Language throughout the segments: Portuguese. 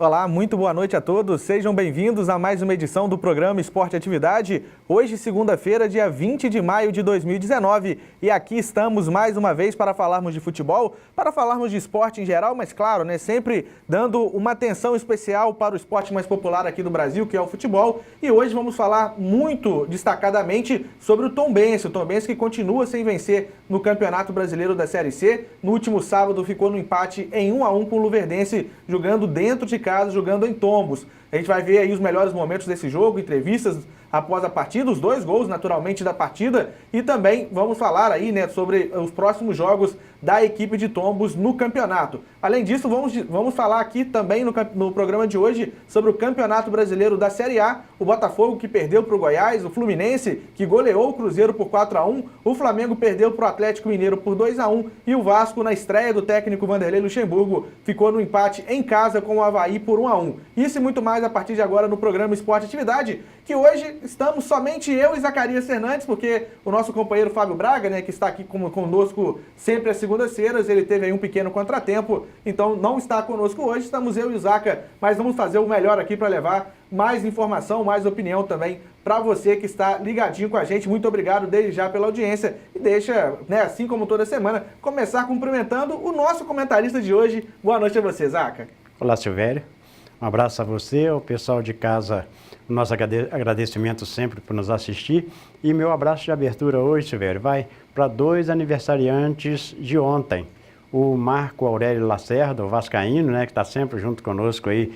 Olá, muito boa noite a todos. Sejam bem-vindos a mais uma edição do programa Esporte Atividade. Hoje, segunda-feira, dia 20 de maio de 2019. E aqui estamos mais uma vez para falarmos de futebol, para falarmos de esporte em geral, mas claro, sempre dando uma atenção especial para o esporte mais popular aqui do Brasil, que é o futebol. E hoje vamos falar muito destacadamente sobre o Tombense. O Tombense que continua sem vencer no Campeonato Brasileiro da Série C. No último sábado ficou no empate em 1-1 com o Luverdense, jogando dentro de casa, jogando em Tombos. A gente vai ver aí os melhores momentos desse jogo, entrevistas após a partida, os 2 gols naturalmente da partida, e também vamos falar aí, sobre os próximos jogos da equipe de Tombos no campeonato. Além disso, vamos falar aqui também no programa de hoje sobre o Campeonato Brasileiro da Série A, o Botafogo que perdeu para o Goiás, o Fluminense que goleou o Cruzeiro por 4-1, o Flamengo perdeu para o Atlético Mineiro por 2-1 e o Vasco, na estreia do técnico Vanderlei Luxemburgo, ficou no empate em casa com o Avaí por 1-1. Isso e muito mais a partir de agora no programa Esporte Atividade, que hoje estamos somente eu e Zacarias Fernandes, porque o nosso companheiro Fábio Braga, que está aqui conosco sempre às segundas-feiras, ele teve aí um pequeno contratempo, então não está conosco hoje, estamos eu e o Zaca, mas vamos fazer o melhor aqui para levar mais informação, mais opinião também para você que está ligadinho com a gente. Muito obrigado desde já pela audiência e deixa, assim como toda semana, começar cumprimentando o nosso comentarista de hoje. Boa noite a você, Zaca. Olá, Silvério. Um abraço a você, ao pessoal de casa, o nosso agradecimento sempre por nos assistir. E meu abraço de abertura hoje, Silvério, vai para 2 aniversariantes de ontem. O Marco Aurélio Lacerda, o vascaíno, que está sempre junto conosco aí,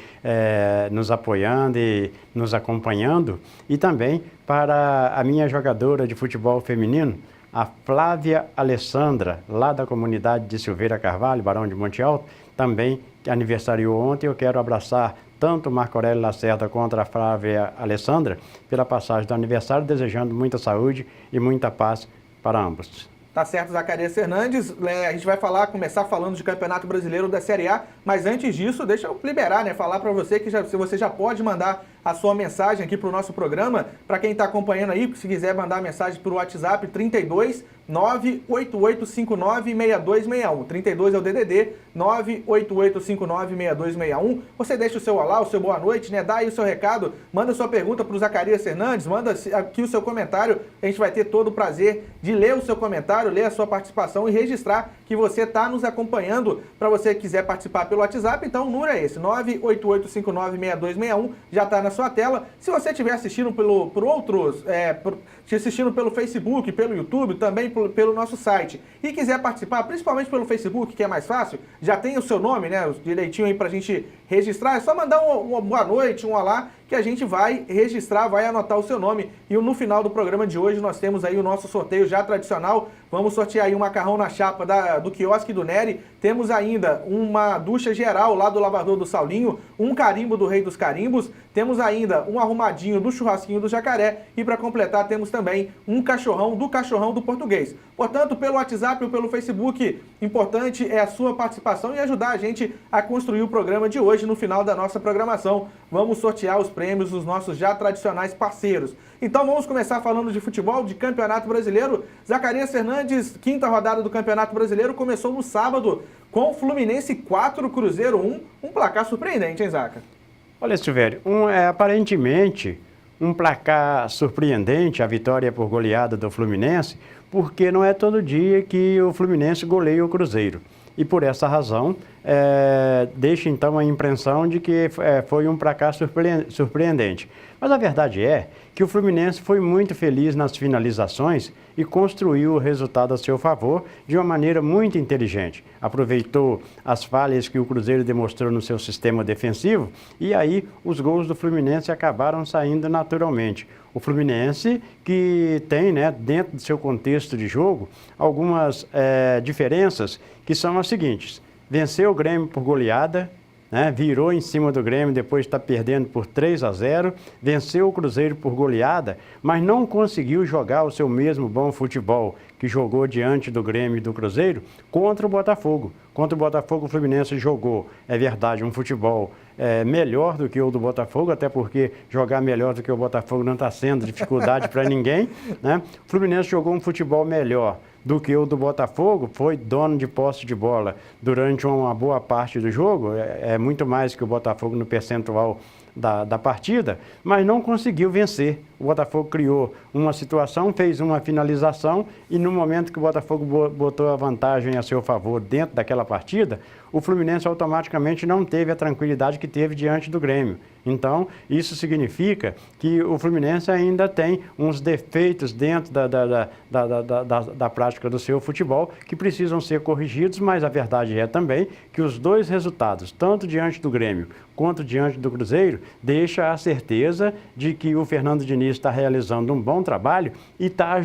nos apoiando e nos acompanhando. E também para a minha jogadora de futebol feminino, a Flávia Alessandra, lá da comunidade de Silveira Carvalho, Barão de Monte Alto, também que aniversariou ontem. Eu quero abraçar tanto o Marco Aurélio Lacerda quanto a Flávia Alessandra pela passagem do aniversário, desejando muita saúde e muita paz para ambos. Tá certo, Zacarias Fernandes. A gente vai começar falando de Campeonato Brasileiro da Série A, mas antes disso, deixa eu liberar, falar para você que você já pode mandar a sua mensagem aqui para o nosso programa. Para quem está acompanhando aí, se quiser mandar mensagem para o WhatsApp, 32 988596261. 32 é o DDD, 988596261. Você deixa o seu olá, o seu boa noite, dá aí o seu recado, manda sua pergunta para o Zacarias Fernandes, manda aqui o seu comentário. A gente vai ter todo o prazer de ler o seu comentário, ler a sua participação e registrar que você está nos acompanhando. Para você que quiser participar pelo WhatsApp, então o número é esse, 988596261, já está na sua tela. Se você estiver assistindo assistindo pelo Facebook, pelo YouTube, também pelo nosso site, e quiser participar, principalmente pelo Facebook, que é mais fácil, já tem o seu nome, direitinho aí pra gente registrar, é só mandar uma boa noite, um olá, que a gente vai registrar, vai anotar o seu nome. E no final do programa de hoje nós temos aí o nosso sorteio já tradicional. Vamos sortear aí um macarrão na chapa do quiosque do Nery. Temos ainda uma ducha geral lá do lavador do Saulinho, um carimbo do Rei dos Carimbos. Temos ainda um arrumadinho do churrasquinho do Jacaré. E para completar temos também um cachorrão do Português. Portanto, pelo WhatsApp ou pelo Facebook, importante é a sua participação e ajudar a gente a construir o programa de hoje. No final da nossa programação, vamos sortear os prêmios dos nossos já tradicionais parceiros. Então vamos começar falando de futebol, de Campeonato Brasileiro. Zacarias Fernandes, 5ª rodada do Campeonato Brasileiro, começou no sábado com Fluminense 4, Cruzeiro 1. Um placar surpreendente, hein, Zaca? Olha, Silvério, aparentemente um placar surpreendente, a vitória por goleada do Fluminense, porque não é todo dia que o Fluminense goleia o Cruzeiro. E por essa razão, deixa então a impressão de que foi um placar surpreendente. Mas a verdade é que o Fluminense foi muito feliz nas finalizações e construiu o resultado a seu favor de uma maneira muito inteligente. Aproveitou as falhas que o Cruzeiro demonstrou no seu sistema defensivo e aí os gols do Fluminense acabaram saindo naturalmente. O Fluminense que tem, dentro do seu contexto de jogo, algumas diferenças que são as seguintes: venceu o Grêmio por goleada, virou em cima do Grêmio depois de estar perdendo por 3-0, venceu o Cruzeiro por goleada, mas não conseguiu jogar o seu mesmo bom futebol que jogou diante do Grêmio e do Cruzeiro contra o Botafogo. Contra o Botafogo, o Fluminense jogou, é verdade, um futebol melhor do que o do Botafogo, até porque jogar melhor do que o Botafogo não está sendo dificuldade para ninguém, O Fluminense jogou um futebol melhor do que o do Botafogo, foi dono de posse de bola durante uma boa parte do jogo, é muito mais que o Botafogo no percentual da partida, mas não conseguiu vencer. O Botafogo criou uma situação, fez uma finalização e no momento que o Botafogo botou a vantagem a seu favor dentro daquela partida, o Fluminense automaticamente não teve a tranquilidade que teve diante do Grêmio. Então, isso significa que o Fluminense ainda tem uns defeitos dentro da prática do seu futebol que precisam ser corrigidos, mas a verdade é também que os dois resultados, tanto diante do Grêmio quanto diante do Cruzeiro, deixa a certeza de que o Fernando Diniz está realizando um bom trabalho e está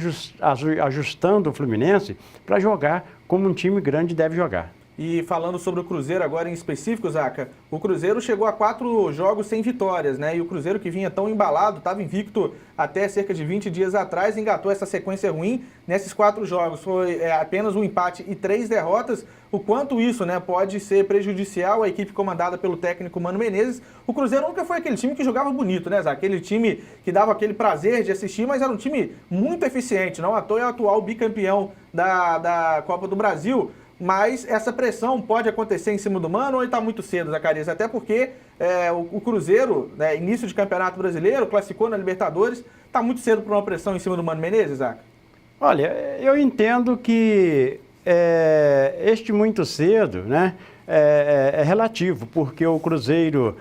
ajustando o Fluminense para jogar como um time grande deve jogar. E falando sobre o Cruzeiro agora em específico, Zaca, o Cruzeiro chegou a 4 jogos sem vitórias, né? E o Cruzeiro, que vinha tão embalado, estava invicto até cerca de 20 dias atrás, engatou essa sequência ruim nesses 4 jogos. Foi apenas um empate e 3 derrotas. O quanto isso, né, pode ser prejudicial à equipe comandada pelo técnico Mano Menezes. O Cruzeiro nunca foi aquele time que jogava bonito, né, Zaca? Aquele time que dava aquele prazer de assistir, mas era um time muito eficiente. Não à toa é o atual bicampeão da Copa do Brasil. Mas essa pressão pode acontecer em cima do Mano ou está muito cedo, Zacarias? Até porque o Cruzeiro, né, início de Campeonato Brasileiro, classificou na Libertadores, está muito cedo para uma pressão em cima do Mano Menezes, Zaca? Olha, eu entendo que este muito cedo, né, é relativo, porque o Cruzeiro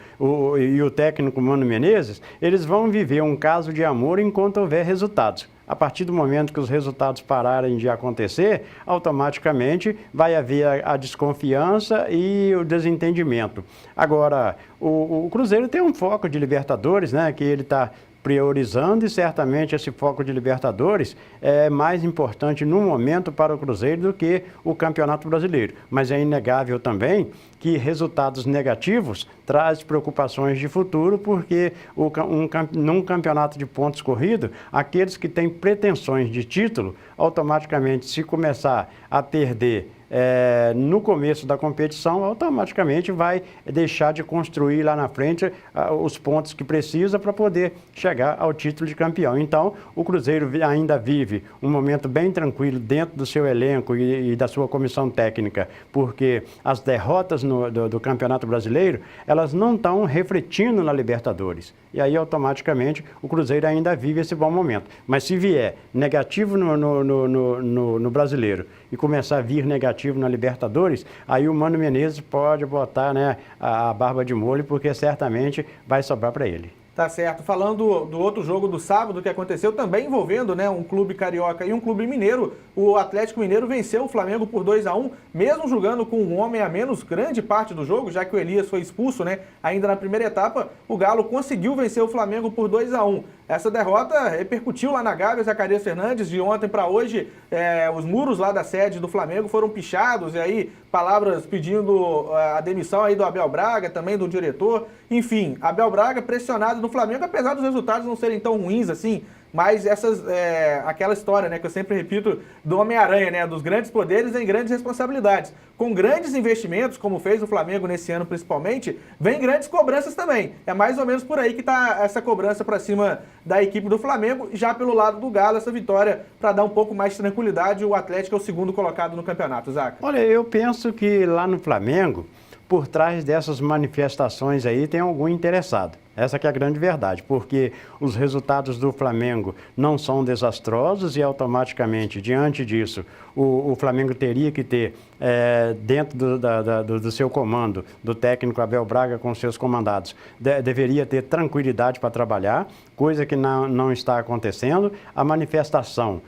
e o técnico Mano Menezes, eles vão viver um caso de amor enquanto houver resultados. A partir do momento que os resultados pararem de acontecer, automaticamente vai haver a desconfiança e o desentendimento. Agora, o Cruzeiro tem um foco de Libertadores, né, que ele está priorizando, e certamente esse foco de Libertadores é mais importante no momento para o Cruzeiro do que o Campeonato Brasileiro. Mas é inegável também que resultados negativos trazem preocupações de futuro, porque num campeonato de pontos corrido, aqueles que têm pretensões de título, automaticamente, se começar a perder no começo da competição, automaticamente vai deixar de construir lá na frente os pontos que precisa para poder chegar ao título de campeão. Então, o Cruzeiro ainda vive um momento bem tranquilo dentro do seu elenco e da sua comissão técnica, porque as derrotas do Campeonato Brasileiro, elas não estão refletindo na Libertadores. E aí, automaticamente, o Cruzeiro ainda vive esse bom momento. Mas se vier negativo no Brasileiro e começar a vir negativo na Libertadores, aí o Mano Menezes pode botar, né, a barba de molho, porque certamente vai sobrar para ele. Tá certo. Falando do outro jogo do sábado que aconteceu, também envolvendo, né, um clube carioca e um clube mineiro, o Atlético Mineiro venceu o Flamengo por 2-1, mesmo jogando com um homem a menos grande parte do jogo, já que o Elias foi expulso, né, ainda na primeira etapa, o Galo conseguiu vencer o Flamengo por 2-1. Essa derrota repercutiu lá na Gávea, Zacarias Fernandes, de ontem para hoje, os muros lá da sede do Flamengo foram pichados, e aí palavras pedindo a demissão aí do Abel Braga, também do diretor. Enfim, Abel Braga pressionado no Flamengo, apesar dos resultados não serem tão ruins assim, mas aquela história, né, que eu sempre repito, do Homem-Aranha, né, dos grandes poderes em grandes responsabilidades. Com grandes investimentos, como fez o Flamengo nesse ano principalmente, vem grandes cobranças também. É mais ou menos por aí que está essa cobrança para cima da equipe do Flamengo. Já pelo lado do Galo, essa vitória para dar um pouco mais de tranquilidade. O Atlético é o segundo colocado no campeonato, Zaca. Olha, eu penso que lá no Flamengo, por trás dessas manifestações aí tem algum interessado. Essa que é a grande verdade, porque os resultados do Flamengo não são desastrosos e automaticamente, diante disso, o Flamengo teria que ter, dentro do seu comando, do técnico Abel Braga com seus comandados, deveria ter tranquilidade para trabalhar, coisa que não está acontecendo. A manifestação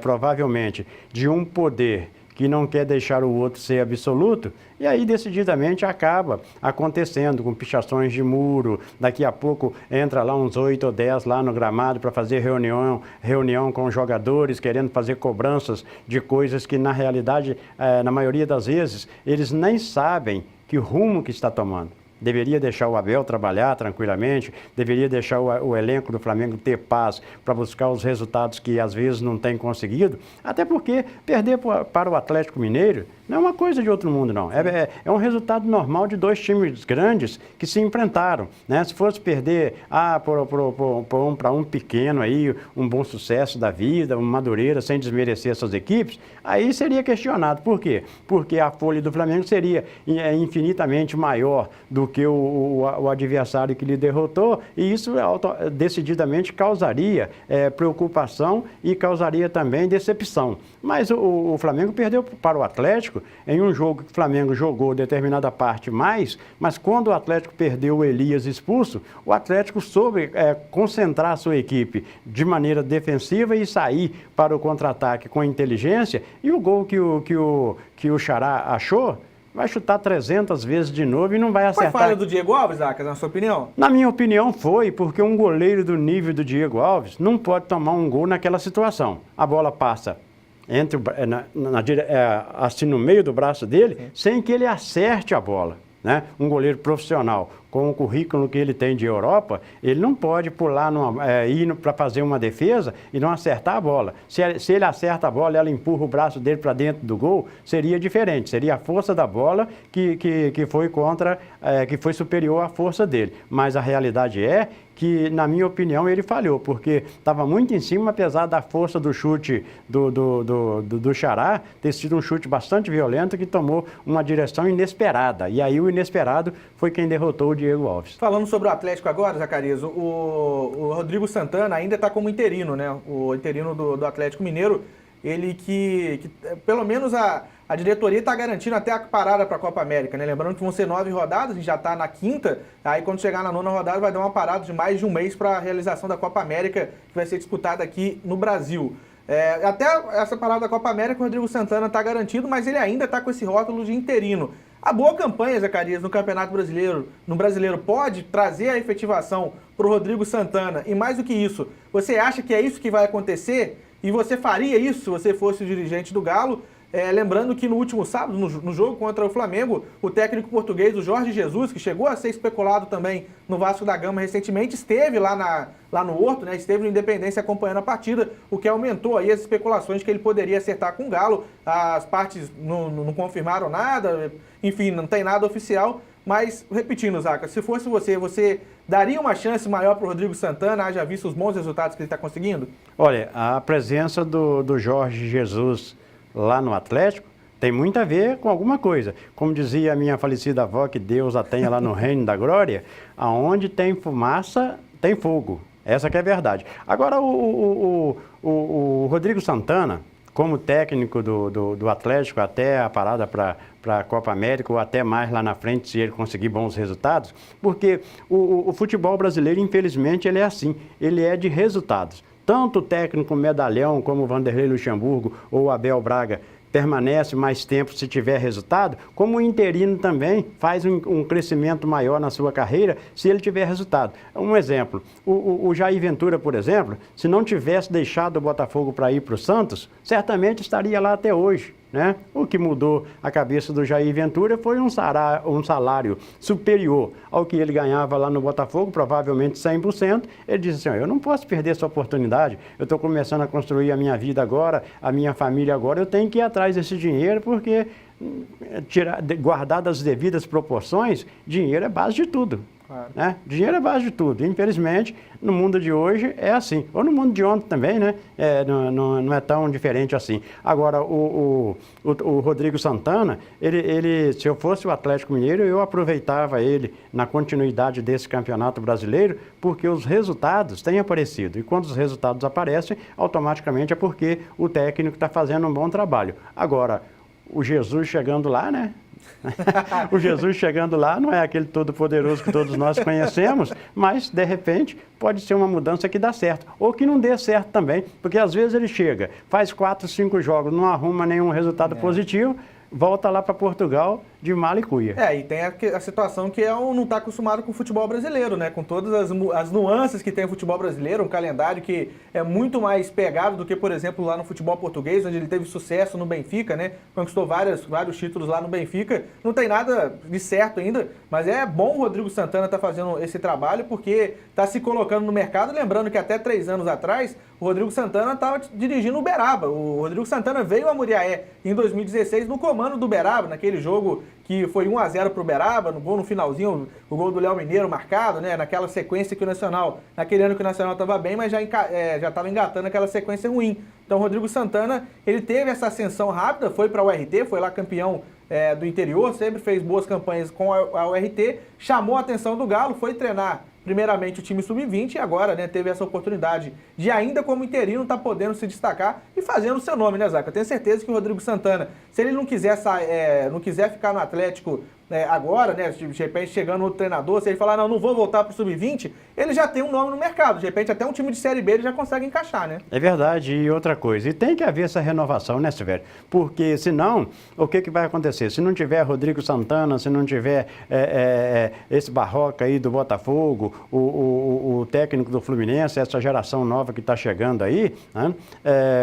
provavelmente de um poder que não quer deixar o outro ser absoluto, e aí decididamente acaba acontecendo com pichações de muro. Daqui a pouco entra lá uns 8 ou 10 lá no gramado para fazer reunião com os jogadores, querendo fazer cobranças de coisas que na realidade, na maioria das vezes, eles nem sabem que rumo que está tomando. deveria deixar o Abel trabalhar tranquilamente, deveria deixar o elenco do Flamengo ter paz para buscar os resultados que às vezes não tem conseguido, até porque perder para o Atlético Mineiro não é uma coisa de outro mundo, não. É um resultado normal de dois times grandes que se enfrentaram, né? Se fosse perder para um pequeno aí, um Bom Sucesso da vida, um Madureira, sem desmerecer essas equipes, aí seria questionado. Por quê? Porque a folha do Flamengo seria infinitamente maior do que o adversário que lhe derrotou, e isso decididamente causaria preocupação e causaria também decepção. Mas o Flamengo perdeu para o Atlético em um jogo que o Flamengo jogou determinada parte mais, mas quando o Atlético perdeu o Elias expulso, o Atlético soube concentrar a sua equipe de maneira defensiva e sair para o contra-ataque com inteligência, e o gol que o Xará achou, vai chutar 300 vezes de novo e não vai acertar. Foi falha do Diego Alves, Zacas, na sua opinião? Na minha opinião foi, porque um goleiro do nível do Diego Alves não pode tomar um gol naquela situação. A bola passa assim no meio do braço dele, sem que ele acerte a bola, né? Um goleiro profissional com o currículo que ele tem de Europa, ele não pode pular, ir para fazer uma defesa e não acertar a bola. Se ele acerta a bola e ela empurra o braço dele para dentro do gol, seria diferente. Seria a força da bola que foi superior à força dele. Mas a realidade é que, na minha opinião, ele falhou, porque estava muito em cima, apesar da força do chute do Xará ter sido um chute bastante violento que tomou uma direção inesperada. E aí o inesperado foi quem derrotou o Diego Alves. Falando sobre o Atlético agora, Zacarias, o Rodrigo Santana ainda está como interino, né? O interino do Atlético Mineiro, ele que pelo menos a diretoria está garantindo até a parada para a Copa América, né? Lembrando que vão ser 9 rodadas, a gente já está na 5ª, aí quando chegar na 9ª rodada vai dar uma parada de mais de um mês para a realização da Copa América, que vai ser disputada aqui no Brasil. Até essa parada da Copa América, o Rodrigo Santana está garantido, mas ele ainda está com esse rótulo de interino. A boa campanha, Zacarias, no Campeonato Brasileiro, no Brasileiro, pode trazer a efetivação para o Rodrigo Santana, e mais do que isso, você acha que é isso que vai acontecer? E você faria isso se você fosse o dirigente do Galo? Lembrando que no último sábado, no jogo contra o Flamengo, o técnico português, o Jorge Jesus, que chegou a ser especulado também no Vasco da Gama recentemente, esteve lá no Horto, né? Esteve no Independência acompanhando a partida, o que aumentou aí as especulações que ele poderia acertar com o Galo. As partes não confirmaram nada, enfim, não tem nada oficial. Mas, repetindo, Zaca, se fosse você daria uma chance maior para o Rodrigo Santana, haja visto os bons resultados que ele está conseguindo? Olha, a presença do Jorge Jesus lá no Atlético tem muito a ver com alguma coisa. Como dizia a minha falecida avó, que Deus a tenha lá no reino da glória, aonde tem fumaça, tem fogo. Essa que é a verdade. Agora, o Rodrigo Santana, como técnico do Atlético até a parada para a Copa América ou até mais lá na frente, se ele conseguir bons resultados, porque o futebol brasileiro, infelizmente, ele é assim, ele é de resultados. Tanto o técnico medalhão como o Vanderlei Luxemburgo ou o Abel Braga permanece mais tempo se tiver resultado, como o interino também faz um crescimento maior na sua carreira se ele tiver resultado. Um exemplo, o Jair Ventura, por exemplo, se não tivesse deixado o Botafogo para ir para o Santos, certamente estaria lá até hoje, né? O que mudou a cabeça do Jair Ventura foi um salário superior ao que ele ganhava lá no Botafogo, provavelmente 100%. Ele disse assim, eu não posso perder essa oportunidade, eu estou começando a construir a minha vida agora, a minha família agora, eu tenho que ir atrás desse dinheiro, porque guardadas as devidas proporções, dinheiro é base de tudo. Claro. Né? Dinheiro é base de tudo. Infelizmente, no mundo de hoje é assim. Ou no mundo de ontem também, né? Não é tão diferente assim. Agora, o Rodrigo Santana, se eu fosse o Atlético Mineiro, eu aproveitava ele na continuidade desse campeonato brasileiro, porque os resultados têm aparecido. E quando os resultados aparecem, automaticamente é porque o técnico está fazendo um bom trabalho. Agora, o Jesus chegando lá, né? O Jesus chegando lá não é aquele todo-poderoso que todos nós conhecemos, mas, de repente, pode ser uma mudança que dá certo. Ou que não dê certo também, porque às vezes ele chega, faz 4, 5 jogos, não arruma nenhum resultado positivo, volta lá para Portugal de mala e cuia. E tem a situação que não está acostumado com o futebol brasileiro, né? Com todas as nuances que tem o futebol brasileiro, um calendário que é muito mais pegado do que, por exemplo, lá no futebol português, onde ele teve sucesso no Benfica, né? Conquistou vários títulos lá no Benfica. Não tem nada de certo ainda, mas é bom o Rodrigo Santana estar fazendo esse trabalho, porque está se colocando no mercado. Lembrando que até 3 anos atrás, o Rodrigo Santana estava dirigindo o Uberaba. O Rodrigo Santana veio a Muriaé em 2016 no comando do Uberaba, naquele jogo que foi 1-0 para o Uberaba, no gol no finalzinho, o gol do Léo Mineiro marcado, né? Naquela sequência que o Nacional, naquele ano que o Nacional estava bem, mas já estava engatando aquela sequência ruim. Então o Rodrigo Santana, ele teve essa ascensão rápida, foi para a URT, foi lá campeão do interior, sempre fez boas campanhas com a URT, chamou a atenção do Galo, foi treinar primeiramente o time sub-20 e agora, né, teve essa oportunidade de ainda como interino estar podendo se destacar e fazendo o seu nome, né, Zaca? Eu tenho certeza que o Rodrigo Santana, se ele não quiser ficar no Atlético agora, né, de repente chegando outro treinador, se ele falar, não vou voltar para o sub-20, ele já tem um nome no mercado, de repente até um time de Série B ele já consegue encaixar, né? É verdade, e outra coisa, e tem que haver essa renovação, né, Silvério? Porque senão, o que vai acontecer? Se não tiver Rodrigo Santana, se não tiver esse Barroca aí do Botafogo, o técnico do Fluminense, essa geração nova que está chegando aí, né?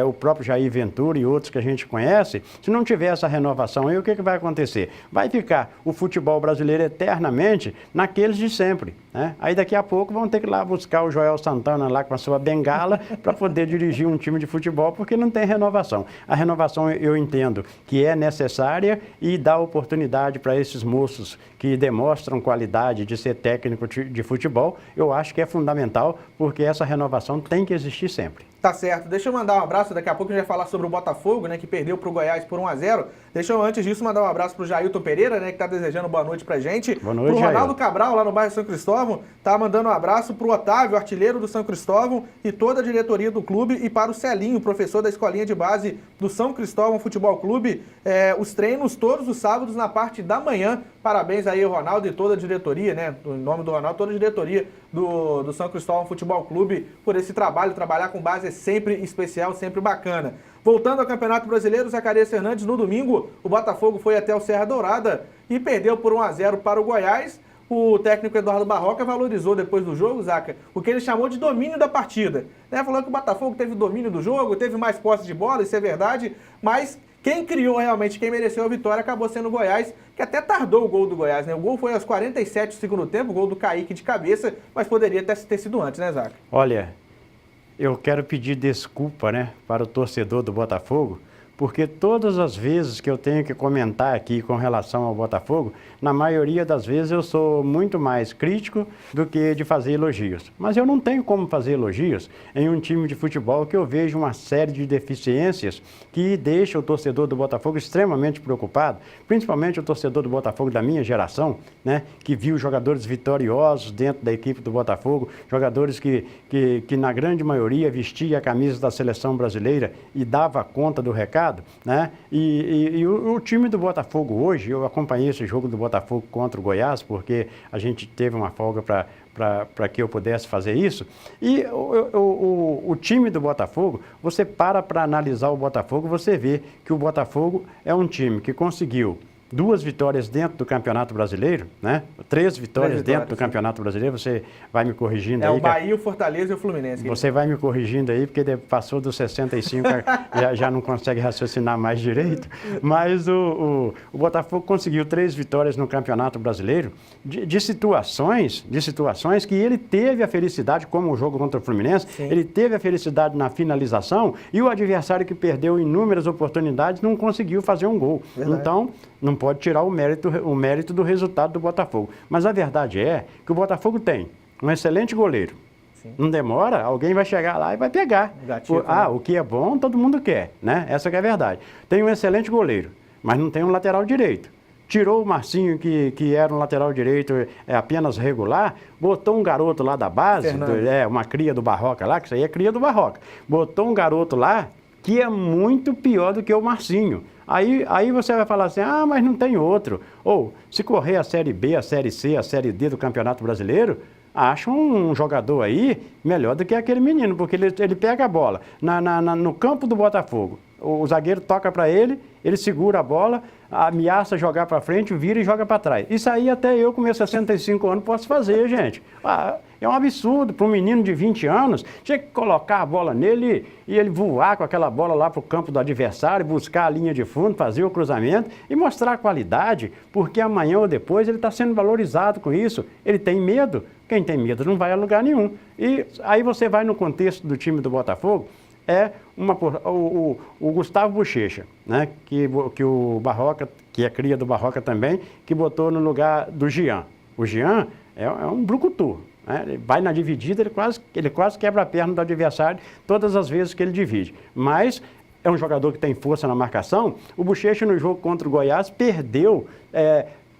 O próprio Jair Ventura e outros que a gente conhece, se não tiver essa renovação aí, o que vai acontecer? Vai ficar o futebol brasileiro eternamente naqueles de sempre, né? Aí daqui a pouco vão ter que ir lá buscar o Joel Santana lá com a sua bengala para poder dirigir um time de futebol, porque não tem renovação. A renovação eu entendo que é necessária e dá oportunidade para esses moços que demonstram qualidade de ser técnico de futebol, eu acho que é fundamental, porque essa renovação tem que existir sempre. Tá certo. Deixa eu mandar um abraço, daqui a pouco a gente vai falar sobre o Botafogo, né, que perdeu pro Goiás por 1-0. Deixa eu, antes disso, mandar um abraço pro Jailton Pereira, né, que tá desejando boa noite pra gente. Boa noite, pro Ronaldo Cabral, lá no bairro São Cristóvão, tá mandando um abraço pro Otávio, artilheiro do São Cristóvão, e toda a diretoria do clube, e para o Celinho, professor da escolinha de base do São Cristóvão Futebol Clube, os treinos todos os sábados na parte da manhã. Parabéns aí ao Ronaldo e toda a diretoria, né, em nome do Ronaldo, toda a diretoria do São Cristóvão Futebol Clube, por esse trabalho. Trabalhar com base é sempre especial, sempre bacana. Voltando ao Campeonato Brasileiro, Zacarias Fernandes, no domingo, o Botafogo foi até o Serra Dourada e perdeu por 1-0 para o Goiás. O técnico Eduardo Barroca valorizou depois do jogo, Zaca, o que ele chamou de domínio da partida. Né? Falou que o Botafogo teve domínio do jogo, teve mais posse de bola, isso é verdade, mas quem criou realmente, quem mereceu a vitória, acabou sendo o Goiás, que até tardou o gol do Goiás, né? O gol foi aos 47 do segundo tempo, o gol do Kaique de cabeça, mas poderia ter sido antes, né, Zaca? Olha, eu quero pedir desculpa, né, para o torcedor do Botafogo, porque todas as vezes que eu tenho que comentar aqui com relação ao Botafogo, na maioria das vezes eu sou muito mais crítico do que de fazer elogios. Mas eu não tenho como fazer elogios em um time de futebol que eu vejo uma série de deficiências que deixa o torcedor do Botafogo extremamente preocupado, principalmente o torcedor do Botafogo da minha geração, né, que viu jogadores vitoriosos dentro da equipe do Botafogo, jogadores que na grande maioria vestia a camisa da seleção brasileira e dava conta do recado, né? E o time do Botafogo hoje, eu acompanhei esse jogo do Botafogo contra o Goiás, porque a gente teve uma folga para que eu pudesse fazer isso. E o time do Botafogo, você para analisar o Botafogo, você vê que o Botafogo é um time que conseguiu 2 vitórias dentro do Campeonato Brasileiro, né? 3 vitórias dentro do Campeonato Brasileiro, você vai me corrigindo aí. O Bahia, o Fortaleza e o Fluminense. Você vai me corrigindo aí, porque passou dos 65, já não consegue raciocinar mais direito. Mas o Botafogo conseguiu 3 vitórias no Campeonato Brasileiro de situações que ele teve a felicidade, como o jogo contra o Fluminense, sim, ele teve a felicidade na finalização e o adversário que perdeu inúmeras oportunidades não conseguiu fazer um gol. Verdade. Então, não pode tirar o mérito do resultado do Botafogo. Mas a verdade é que o Botafogo tem um excelente goleiro. Sim. Não demora, alguém vai chegar lá e vai pegar. O que é bom, todo mundo quer, né? Essa que é a verdade. Tem um excelente goleiro, mas não tem um lateral direito. Tirou o Marcinho, que era um lateral direito apenas regular, botou um garoto lá da base, uma cria do Barroca lá, que isso aí é cria do Barroca. Botou um garoto lá que é muito pior do que o Marcinho. Aí você vai falar assim, mas não tem outro. Ou, se correr a Série B, a Série C, a Série D do Campeonato Brasileiro, acha um jogador aí melhor do que aquele menino, porque ele pega a bola no campo do Botafogo. O zagueiro toca para ele, ele segura a bola, ameaça jogar para frente, vira e joga para trás. Isso aí até eu com meus 65 anos posso fazer, gente. É um absurdo para um menino de 20 anos, tinha que colocar a bola nele e ele voar com aquela bola lá para o campo do adversário, buscar a linha de fundo, fazer o cruzamento e mostrar a qualidade, porque amanhã ou depois ele está sendo valorizado com isso. Ele tem medo, quem tem medo não vai a lugar nenhum. E aí você vai no contexto do time do Botafogo, o Gustavo Bochecha, né, que o Barroca, que é cria do Barroca também, que botou no lugar do Jean. O Jean é um brucutu, né? Ele vai na dividida, ele quase quebra a perna do adversário todas as vezes que ele divide. Mas é um jogador que tem força na marcação. O Bochecha no jogo contra o Goiás perdeu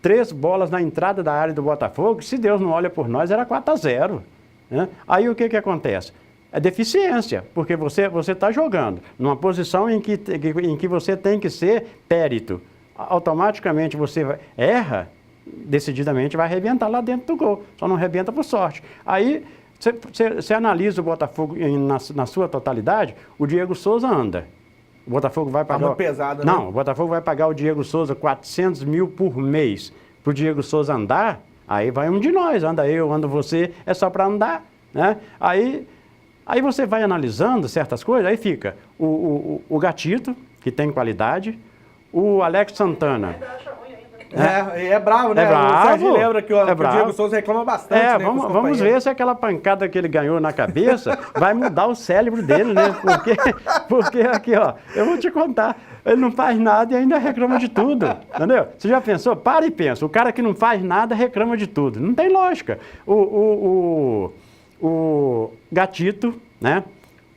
3 bolas na entrada da área do Botafogo. Se Deus não olha por nós, era 4-0. Né? Aí o que acontece? É deficiência, porque você está jogando numa posição em que você tem que ser périto. Automaticamente você erra, decididamente vai arrebentar lá dentro do gol, só não arrebenta por sorte. Aí você analisa o Botafogo na sua totalidade, o Diego Souza anda. O Botafogo vai pagar... Tá muito pesado, né? Não, o Botafogo vai pagar o Diego Souza 400 mil por mês para o Diego Souza andar, aí vai um de nós, anda eu, anda você, é só para andar, né? Aí você vai analisando certas coisas, aí fica o Gatito, que tem qualidade, o Alex Santana. É bravo, né? É bravo. O Serginho lembra que o Diego Souza reclama bastante, né, vamos ver se aquela pancada que ele ganhou na cabeça vai mudar o cérebro dele, né? Porque aqui, ó, eu vou te contar, ele não faz nada e ainda reclama de tudo, entendeu? Você já pensou? Para e pensa, o cara que não faz nada reclama de tudo. Não tem lógica. O Gatito, né?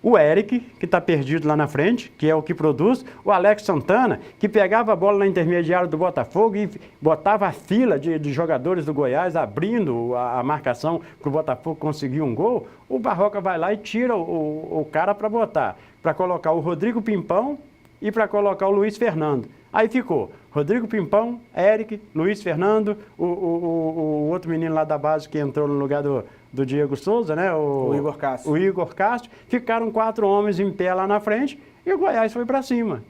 O Eric, que está perdido lá na frente, que é o que produz, o Alex Santana, que pegava a bola na intermediária do Botafogo e botava a fila de jogadores do Goiás, abrindo a marcação para o Botafogo conseguir um gol, o Barroca vai lá e tira o cara para botar, para colocar o Rodrigo Pimpão e para colocar o Luiz Fernando. Aí ficou Rodrigo Pimpão, Eric, Luiz Fernando, o outro menino lá da base que entrou no lugar do Diego Souza, né? O Igor Castro. O Igor Castro. Ficaram 4 homens em pé lá na frente e o Goiás foi para cima.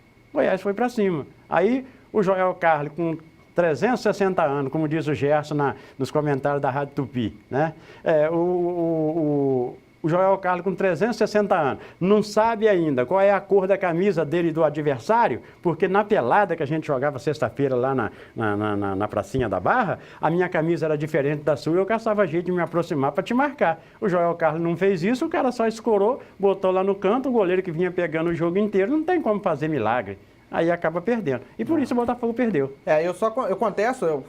Aí o Joel Carli, com 360 anos, como diz o Gerson nos comentários da Rádio Tupi, né? O Joel Carli, com 360 anos, não sabe ainda qual é a cor da camisa dele e do adversário, porque na pelada que a gente jogava sexta-feira lá na pracinha da Barra, a minha camisa era diferente da sua e eu caçava jeito de me aproximar para te marcar. O Joel Carli não fez isso, o cara só escorou, botou lá no canto, o goleiro que vinha pegando o jogo inteiro, não tem como fazer milagre. Aí acaba perdendo. E por isso o Botafogo perdeu.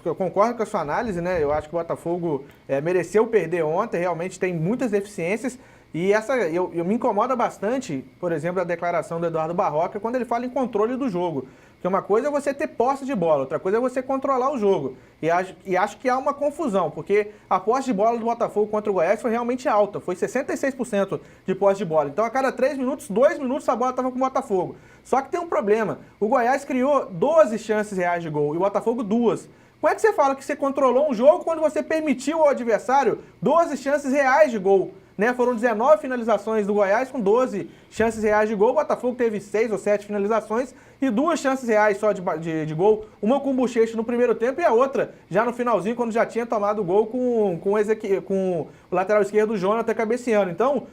Eu concordo com a sua análise, né? Eu acho que o Botafogo mereceu perder ontem, realmente tem muitas deficiências. E eu me incomoda bastante, por exemplo, a declaração do Eduardo Barroca, quando ele fala em controle do jogo. Porque uma coisa é você ter posse de bola, outra coisa é você controlar o jogo. E acho que há uma confusão, porque a posse de bola do Botafogo contra o Goiás foi realmente alta, foi 66% de posse de bola. Então a cada 3 minutos, 2 minutos a bola estava com o Botafogo. Só que tem um problema, o Goiás criou 12 chances reais de gol e o Botafogo 2. Como é que você fala que você controlou um jogo quando você permitiu ao adversário 12 chances reais de gol? Né? Foram 19 finalizações do Goiás com 12 chances reais de gol. O Botafogo teve 6 ou 7 finalizações e 2 chances reais só de gol. Uma com o Bochecha no primeiro tempo e a outra já no finalzinho, quando já tinha tomado o gol com o lateral esquerdo, o Jonathan, cabeceando. Então,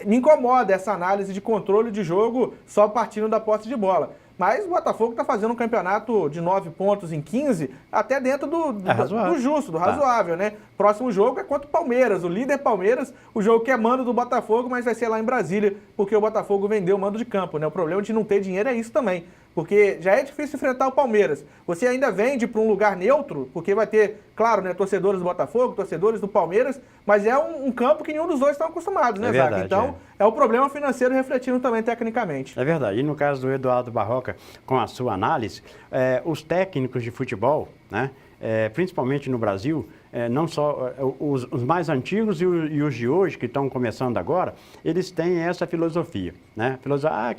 me incomoda essa análise de controle de jogo só partindo da posse de bola. Mas o Botafogo está fazendo um campeonato de 9 pontos em 15, até dentro do justo, do razoável, né? Próximo jogo é contra o Palmeiras, o líder Palmeiras, o jogo que é mando do Botafogo, mas vai ser lá em Brasília, porque o Botafogo vendeu o mando de campo, né? O problema de não ter dinheiro é isso também, porque já é difícil enfrentar o Palmeiras. Você ainda vende para um lugar neutro, porque vai ter, claro, né, torcedores do Botafogo, torcedores do Palmeiras, mas é um campo que nenhum dos dois estão acostumados, né, Zac? Então, é o problema financeiro refletindo também tecnicamente. É verdade. E no caso do Eduardo Barroca, com a sua análise, os técnicos de futebol, né, principalmente no Brasil, não só os mais antigos e os de hoje, que estão começando agora, eles têm essa filosofia, né? Que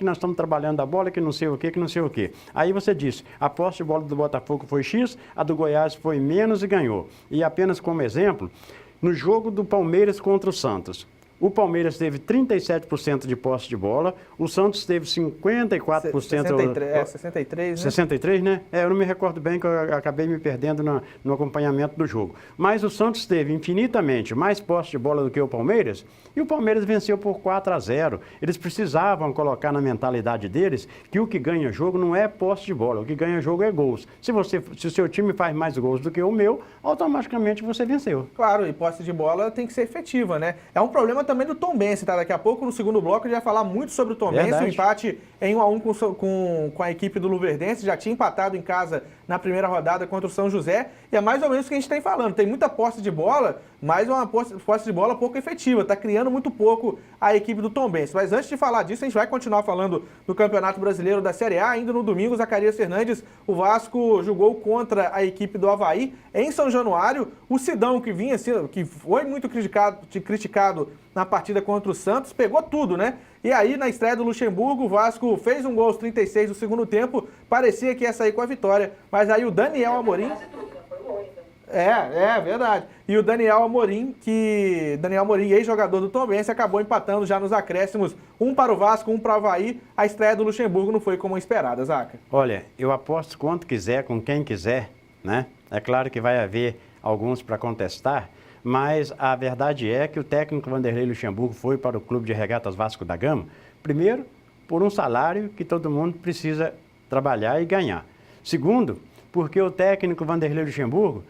nós estamos trabalhando a bola, que não sei o quê, que não sei o quê. Aí você disse, a posse de bola do Botafogo foi X, a do Goiás foi menos e ganhou. E apenas como exemplo, no jogo do Palmeiras contra o Santos, O Palmeiras teve 37% de posse de bola, o Santos teve 54%. 63, né? 63, né? Eu não me recordo bem, que eu acabei me perdendo no acompanhamento do jogo. Mas o Santos teve infinitamente mais posse de bola do que o Palmeiras, e o Palmeiras venceu por 4-0. Eles precisavam colocar na mentalidade deles que o que ganha jogo não é posse de bola, o que ganha jogo é gols. Se o seu time faz mais gols do que o meu, automaticamente você venceu. Claro, e posse de bola tem que ser efetiva, né? É um problema também do Tombense, tá? Daqui a pouco, no segundo bloco, a gente vai falar muito sobre o Tombense, o empate em 1-1 com a equipe do Luverdense, já tinha empatado em casa na primeira rodada contra o São José, e é mais ou menos o que a gente tem falando, tem muita posse de bola, mas uma posse de bola pouco efetiva, tá criando muito pouco a equipe do Tombense. Mas antes de falar disso, a gente vai continuar falando do Campeonato Brasileiro da Série A. Ainda no domingo, Zacarias Fernandes, o Vasco jogou contra a equipe do Avaí em São Januário. O Sidão, que foi muito criticado na partida contra o Santos, pegou tudo, né? E aí, na estreia do Luxemburgo, o Vasco fez um gol aos 36 do segundo tempo, parecia que ia sair com a vitória, mas aí o Daniel Amorim... É verdade. E o Daniel Amorim, ex-jogador do Tombense, acabou empatando já nos acréscimos, um para o Vasco, um para o Avaí. A estreia do Luxemburgo não foi como esperada, Zaca. Olha, eu aposto quanto quiser, com quem quiser, né? É claro que vai haver alguns para contestar, mas a verdade é que o técnico Vanderlei Luxemburgo foi para o Clube de Regatas Vasco da Gama, primeiro, por um salário que todo mundo precisa trabalhar e ganhar. Segundo, porque o técnico Vanderlei Luxemburgo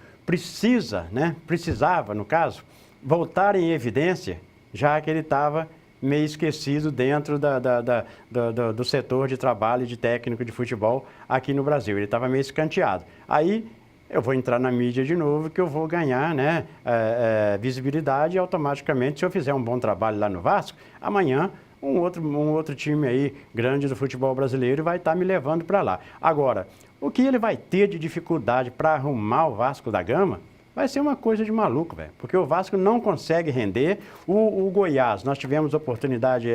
precisava, no caso, voltar em evidência, já que ele estava meio esquecido dentro do setor de trabalho de técnico de futebol aqui no Brasil. Ele estava meio escanteado. Aí eu vou entrar na mídia de novo, que eu vou ganhar, né, visibilidade, e automaticamente, se eu fizer um bom trabalho lá no Vasco, amanhã um outro time aí grande do futebol brasileiro vai estar me levando para lá. Agora, o que ele vai ter de dificuldade para arrumar o Vasco da Gama vai ser uma coisa de maluco, velho. Porque o Vasco não consegue render. O Goiás, nós tivemos a oportunidade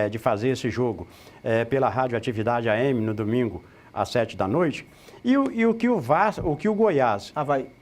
de fazer esse jogo pela Rádio Atividade AM no domingo às 7 da noite. E o que o Goiás...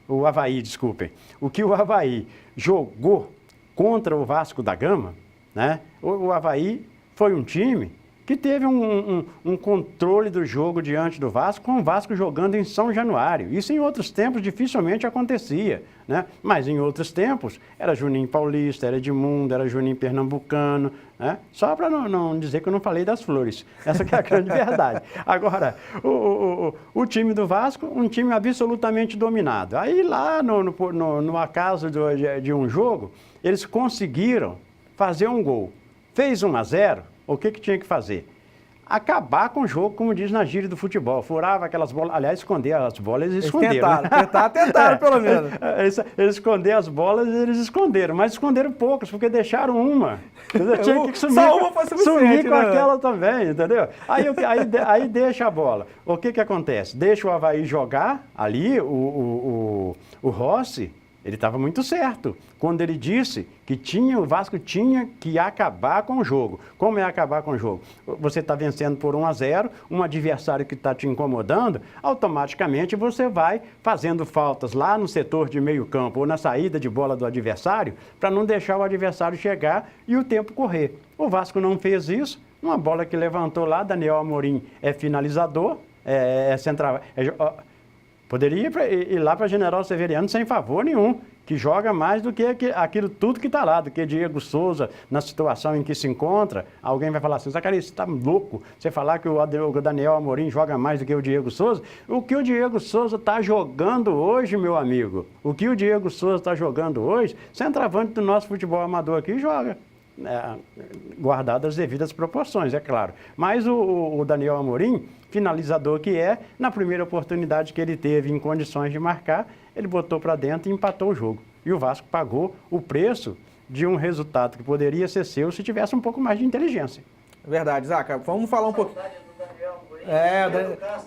O Avaí, desculpem. O que o Avaí jogou contra o Vasco da Gama, né? O Avaí foi um time que teve um controle do jogo diante do Vasco, com o Vasco jogando em São Januário. Isso em outros tempos dificilmente acontecia, né? Mas em outros tempos era Juninho Paulista, era Edmundo, era Juninho Pernambucano, né? Só para não dizer que eu não falei das flores. Essa que é a grande verdade. Agora, o time do Vasco, um time absolutamente dominado. Aí lá no acaso de um jogo, eles conseguiram fazer um gol. Fez 1-0, o que tinha que fazer? Acabar com o jogo, como diz na gíria do futebol. Furava aquelas bolas, aliás, esconder as bolas, eles esconderam. Tentaram pelo menos. Eles esconderam as bolas, eles esconderam, mas esconderam poucas, porque deixaram uma. Tinha que só uma foi suficiente, sumir com aquela também, entendeu? Aí deixa a bola. O que acontece? Deixa o Avaí jogar ali, o Rossi. Ele estava muito certo quando ele disse que o Vasco tinha que acabar com o jogo. Como é acabar com o jogo? Você está vencendo por 1-0, um adversário que está te incomodando, automaticamente você vai fazendo faltas lá no setor de meio campo ou na saída de bola do adversário para não deixar o adversário chegar e o tempo correr. O Vasco não fez isso, uma bola que levantou lá, Daniel Amorim é finalizador, central... Poderia ir lá para General Severiano sem favor nenhum, que joga mais do que aquilo tudo que está lá, do que Diego Souza, na situação em que se encontra. Alguém vai falar assim, Zacarias, você está louco? Você falar que o Daniel Amorim joga mais do que o Diego Souza? O que o Diego Souza está jogando hoje, meu amigo? O que o Diego Souza está jogando hoje, centroavante do nosso futebol amador aqui joga. Guardado as devidas proporções, é claro. Mas o Daniel Amorim, finalizador que na primeira oportunidade que ele teve em condições de marcar, ele botou para dentro e empatou o jogo. E o Vasco pagou o preço de um resultado que poderia ser seu se tivesse um pouco mais de inteligência. Verdade, Zaca. Vamos falar um pouquinho.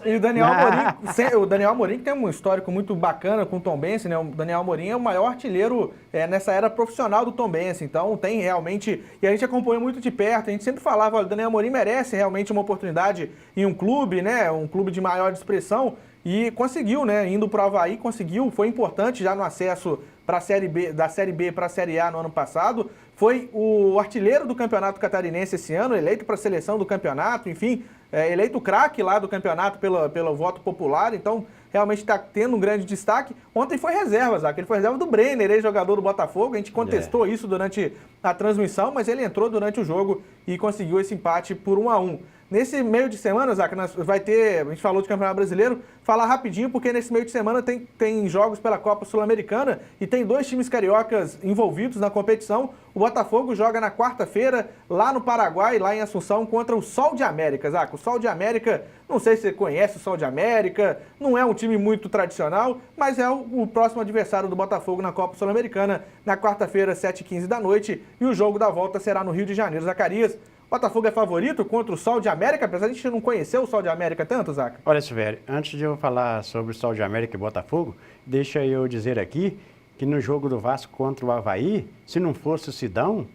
E o Daniel Amorim que tem um histórico muito bacana com o Tombense, né? O Daniel Amorim é o maior artilheiro nessa era profissional do Tombense, então tem realmente, e a gente acompanha muito de perto, a gente sempre falava, olha, o Daniel Amorim merece realmente uma oportunidade em um clube, né? Um clube de maior expressão, e conseguiu, né? Indo para o Avaí, conseguiu, foi importante já no acesso da Série B para a Série A no ano passado, foi o artilheiro do Campeonato Catarinense esse ano, eleito para a seleção do campeonato, enfim, eleito craque lá do campeonato pelo voto popular, então realmente está tendo um grande destaque. Ontem foi reserva, Zaca, ele foi reserva do Brenner, ex-jogador do Botafogo, a gente contestou isso durante a transmissão, mas ele entrou durante o jogo e conseguiu esse empate por 1-1. Nesse meio de semana, Zaca, vai ter, a gente falou de Campeonato Brasileiro, falar rapidinho, porque nesse meio de semana tem jogos pela Copa Sul-Americana e tem 2 times cariocas envolvidos na competição. O Botafogo joga na quarta-feira, lá no Paraguai, lá em Assunção, contra o Sol de América, Zaca. O Sol de América, não sei se você conhece o Sol de América, não é um time muito tradicional, mas é o próximo adversário do Botafogo na Copa Sul-Americana, na quarta-feira, 7h15 da noite, e o jogo da volta será no Rio de Janeiro. Zacarias, Botafogo é favorito contra o Sol de América, apesar de a gente não conhecer o Sol de América tanto, Zaca? Olha, Silvério, antes de eu falar sobre o Sol de América e Botafogo, deixa eu dizer aqui que no jogo do Vasco contra o Avaí, se não fosse o Sidão,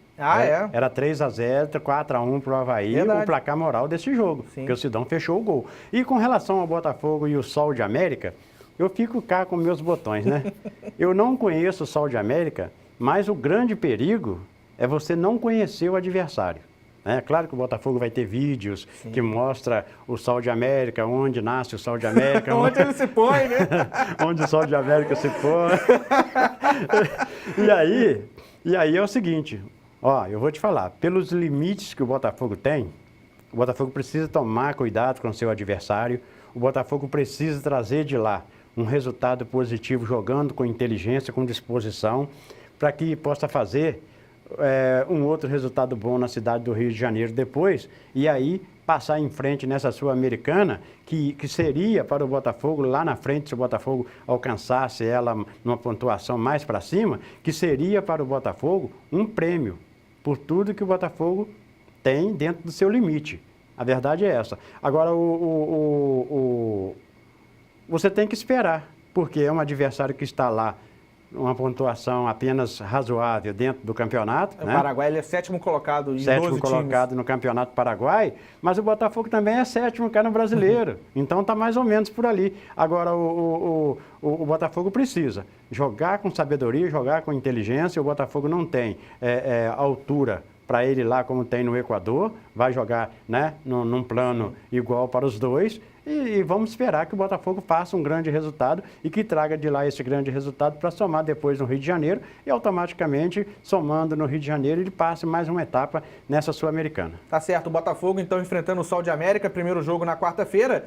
era 3-0, 4-1 para o Avaí, o placar moral desse jogo, porque o Sidão fechou o gol. E com relação ao Botafogo e o Sol de América, eu fico cá com meus botões, né? Eu não conheço o Sol de América, mas o grande perigo é você não conhecer o adversário. É claro que o Botafogo vai ter vídeos que mostram o Sol de América, onde nasce o Sol de América. Onde ele se põe, né? Onde o Sol de América se põe. E aí é o seguinte, ó, eu vou te falar, pelos limites que o Botafogo tem, o Botafogo precisa tomar cuidado com o seu adversário, o Botafogo precisa trazer de lá um resultado positivo, jogando com inteligência, com disposição, para que possa fazer um outro resultado bom na cidade do Rio de Janeiro depois, e aí passar em frente nessa Sul-Americana, que seria para o Botafogo, lá na frente, se o Botafogo alcançasse ela numa pontuação mais para cima, que seria para o Botafogo um prêmio por tudo que o Botafogo tem dentro do seu limite. A verdade é essa. Agora, você tem que esperar, porque é um adversário que está lá uma pontuação apenas razoável dentro do campeonato. O Paraguai ele é 7º colocado em 12 times. 7º colocado no campeonato paraguai, mas o Botafogo também é 7º cá no brasileiro. Então está mais ou menos por ali. Agora o Botafogo precisa jogar com sabedoria, jogar com inteligência. O Botafogo não tem altura para ele lá como tem no Equador, vai jogar, né, num plano igual para os dois. E vamos esperar que o Botafogo faça um grande resultado e que traga de lá esse grande resultado para somar depois no Rio de Janeiro e automaticamente, somando no Rio de Janeiro, ele passe mais uma etapa nessa Sul-Americana. Tá certo, o Botafogo então enfrentando o Sol de América, primeiro jogo na quarta-feira.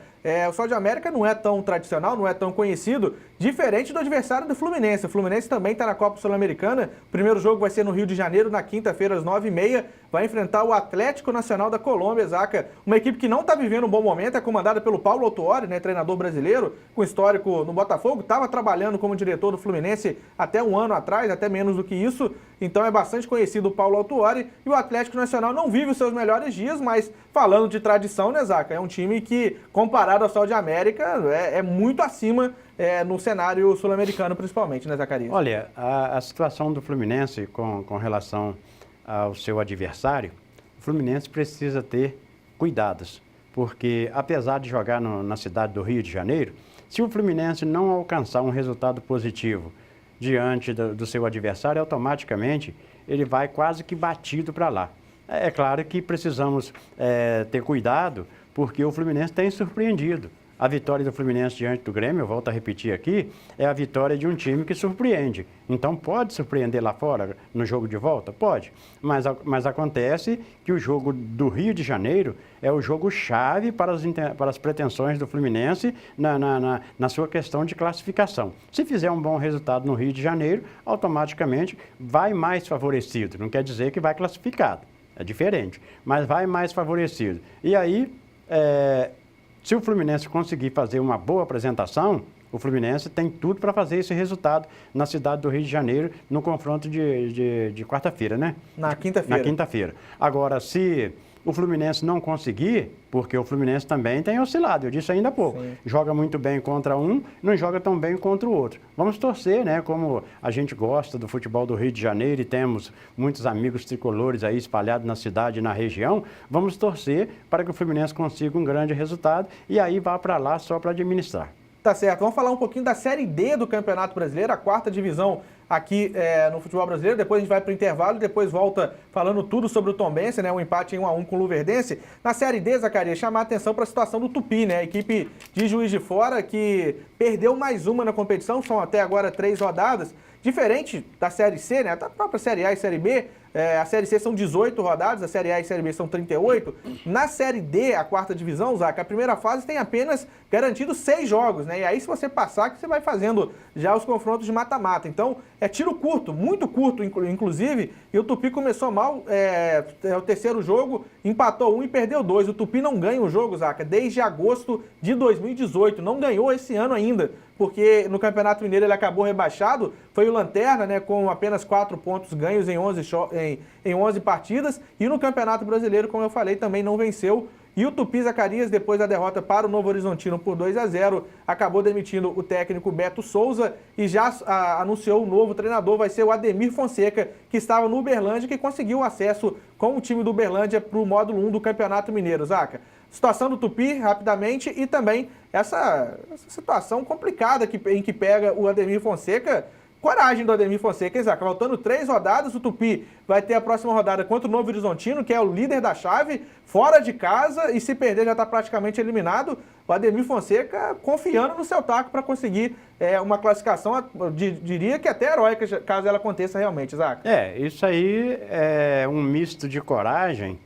O Sol de América não é tão tradicional, não é tão conhecido, diferente do adversário do Fluminense. O Fluminense também está na Copa Sul-Americana, o primeiro jogo vai ser no Rio de Janeiro, na quinta-feira às 9h30, vai enfrentar o Atlético Nacional da Colômbia, Zaca, uma equipe que não está vivendo um bom momento, é comandada pelo Paulo Autuori, né, treinador brasileiro, com histórico no Botafogo, estava trabalhando como diretor do Fluminense até um ano atrás, até menos do que isso, então é bastante conhecido o Paulo Autuori, e o Atlético Nacional não vive os seus melhores dias, mas falando de tradição, né, Zaca, é um time que, comparado ao Sol de América, é muito acima no cenário sul-americano, principalmente, né, Zacarias? Olha, a situação do Fluminense com relação ao seu adversário, o Fluminense precisa ter cuidados, porque apesar de jogar na cidade do Rio de Janeiro, se o Fluminense não alcançar um resultado positivo diante do seu adversário, automaticamente ele vai quase que batido para lá. É claro que precisamos ter cuidado, porque o Fluminense tem surpreendido. A vitória do Fluminense diante do Grêmio, eu volto a repetir aqui, é a vitória de um time que surpreende. Então pode surpreender lá fora no jogo de volta? Pode. Mas acontece que o jogo do Rio de Janeiro é o jogo chave para as pretensões do Fluminense na sua questão de classificação. Se fizer um bom resultado no Rio de Janeiro, automaticamente vai mais favorecido. Não quer dizer que vai classificado, é diferente, mas vai mais favorecido. E aí, se o Fluminense conseguir fazer uma boa apresentação, o Fluminense tem tudo para fazer esse resultado na cidade do Rio de Janeiro no confronto de quarta-feira, né? Na quinta-feira. Na quinta-feira. Agora, se o Fluminense não conseguir, porque o Fluminense também tem oscilado, eu disse ainda há pouco, joga muito bem contra um, não joga tão bem contra o outro. Vamos torcer, né? Como a gente gosta do futebol do Rio de Janeiro e temos muitos amigos tricolores aí espalhados na cidade e na região, vamos torcer para que o Fluminense consiga um grande resultado e aí vá para lá só para administrar. Tá certo, vamos falar um pouquinho da Série D do Campeonato Brasileiro, a quarta divisão aqui no futebol brasileiro. Depois a gente vai para o intervalo e depois volta falando tudo sobre o Tombense, né? Um empate em 1-1 com o Luverdense. Na Série D, Zacarias, chamar a atenção para a situação do Tupi, né? A equipe de Juiz de Fora que perdeu mais uma na competição, são até agora 3 rodadas. Diferente da Série C, né? Da própria Série A e Série B, a Série C são 18 rodadas, a Série A e Série B são 38. Na Série D, a quarta divisão, Zaca, a primeira fase tem apenas garantido 6 jogos, né? E aí, se você passar, que você vai fazendo já os confrontos de mata-mata. Então, é tiro curto, muito curto, inclusive, e o Tupi começou mal, o terceiro jogo, empatou 1 e perdeu 2. O Tupi não ganha o jogo, Zaca, desde agosto de 2018, não ganhou esse ano ainda, porque no Campeonato Mineiro ele acabou rebaixado, foi o Lanterna, né, com apenas 4 pontos ganhos em 11 partidas, e no Campeonato Brasileiro, como eu falei, também não venceu. E o Tupi, Zacarias, depois da derrota para o Novo Horizontino por 2-0, acabou demitindo o técnico Beto Souza e já anunciou o novo treinador, vai ser o Ademir Fonseca, que estava no Uberlândia, que conseguiu acesso com o time do Uberlândia para o módulo 1 do Campeonato Mineiro, Zaca. Situação do Tupi, rapidamente, e também essa situação complicada em que pega o Ademir Fonseca. Coragem do Ademir Fonseca, Zaca. Faltando 3 rodadas, o Tupi vai ter a próxima rodada contra o Novo Horizontino, que é o líder da chave, fora de casa, e se perder já está praticamente eliminado. O Ademir Fonseca confiando no seu taco para conseguir uma classificação, diria que até heróica, caso ela aconteça realmente, Zaca. Isso aí é um misto de coragem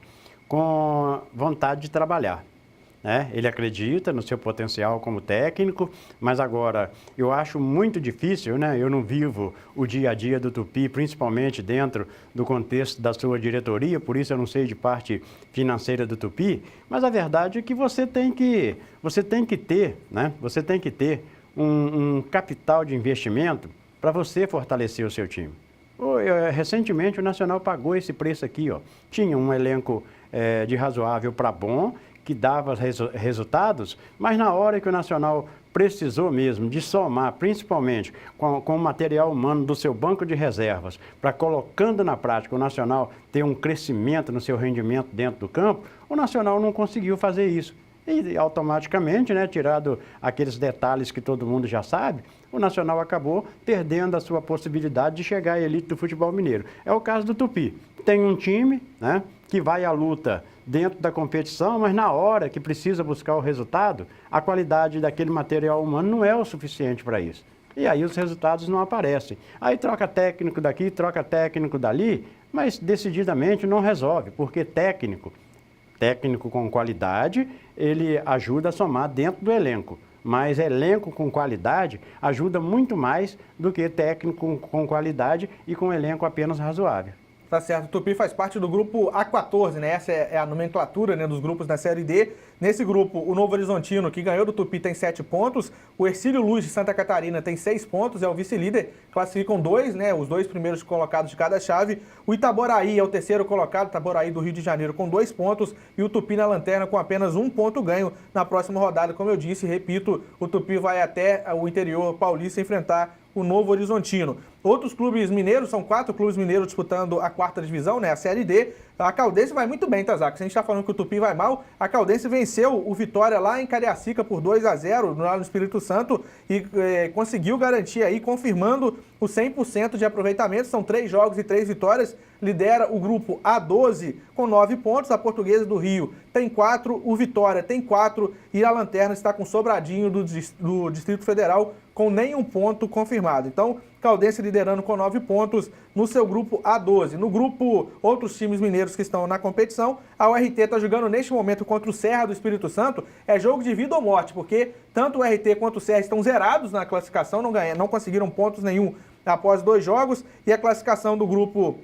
com vontade de trabalhar. Ele acredita no seu potencial como técnico, mas agora eu acho muito difícil, eu não vivo o dia a dia do Tupi, principalmente dentro do contexto da sua diretoria, por isso eu não sei de parte financeira do Tupi, mas a verdade é que você tem que ter um capital de investimento para você fortalecer o seu time. Recentemente o Nacional pagou esse preço aqui, tinha um elenco de razoável para bom, que dava resultados, mas na hora que o Nacional precisou mesmo de somar, principalmente com o material humano do seu banco de reservas, para colocando na prática o Nacional ter um crescimento no seu rendimento dentro do campo, o Nacional não conseguiu fazer isso. E automaticamente, tirado aqueles detalhes que todo mundo já sabe, o Nacional acabou perdendo a sua possibilidade de chegar à elite do futebol mineiro. É o caso do Tupi. Tem um time, que vai à luta dentro da competição, mas na hora que precisa buscar o resultado, a qualidade daquele material humano não é o suficiente para isso. E aí os resultados não aparecem. Aí troca técnico daqui, troca técnico dali, mas decididamente não resolve, porque técnico com qualidade, ele ajuda a somar dentro do elenco. Mas elenco com qualidade ajuda muito mais do que técnico com qualidade e com elenco apenas razoável. Tá certo, o Tupi faz parte do grupo A14, né? Essa é a nomenclatura, né, dos grupos da Série D. Nesse grupo, o Novo Horizontino, que ganhou do Tupi, tem 7 pontos. O Hercílio Luz de Santa Catarina tem 6 pontos, é o vice-líder. Classificam 2, né? Os 2 primeiros colocados de cada chave. O Itaboraí é o terceiro colocado, Itaboraí do Rio de Janeiro com 2 pontos. E o Tupi na lanterna com apenas 1 ponto ganho na próxima rodada. Como eu disse, repito, o Tupi vai até o interior paulista enfrentar o Novo Horizontino. Outros clubes mineiros, são 4 clubes mineiros disputando a quarta divisão, né, a Série D. A Caldense vai muito bem, tá, Zaca? Se a gente está falando que o Tupi vai mal, a Caldense venceu o Vitória lá em Cariacica por 2-0, lá no Espírito Santo, e conseguiu garantir aí, confirmando o 100% de aproveitamento. São 3 jogos e 3 vitórias. Lidera o grupo A12 com 9 pontos. A Portuguesa do Rio tem 4, o Vitória tem 4 e a Lanterna está com Sobradinho do Distrito Federal com nenhum ponto confirmado. Então, Caldense liderando com 9 pontos no seu grupo A12. No grupo, outros times mineiros que estão na competição, a URT está jogando neste momento contra o Serra do Espírito Santo. É jogo de vida ou morte, porque tanto o RT quanto o Serra estão zerados na classificação, não conseguiram pontos nenhum após 2 jogos. E a classificação do grupo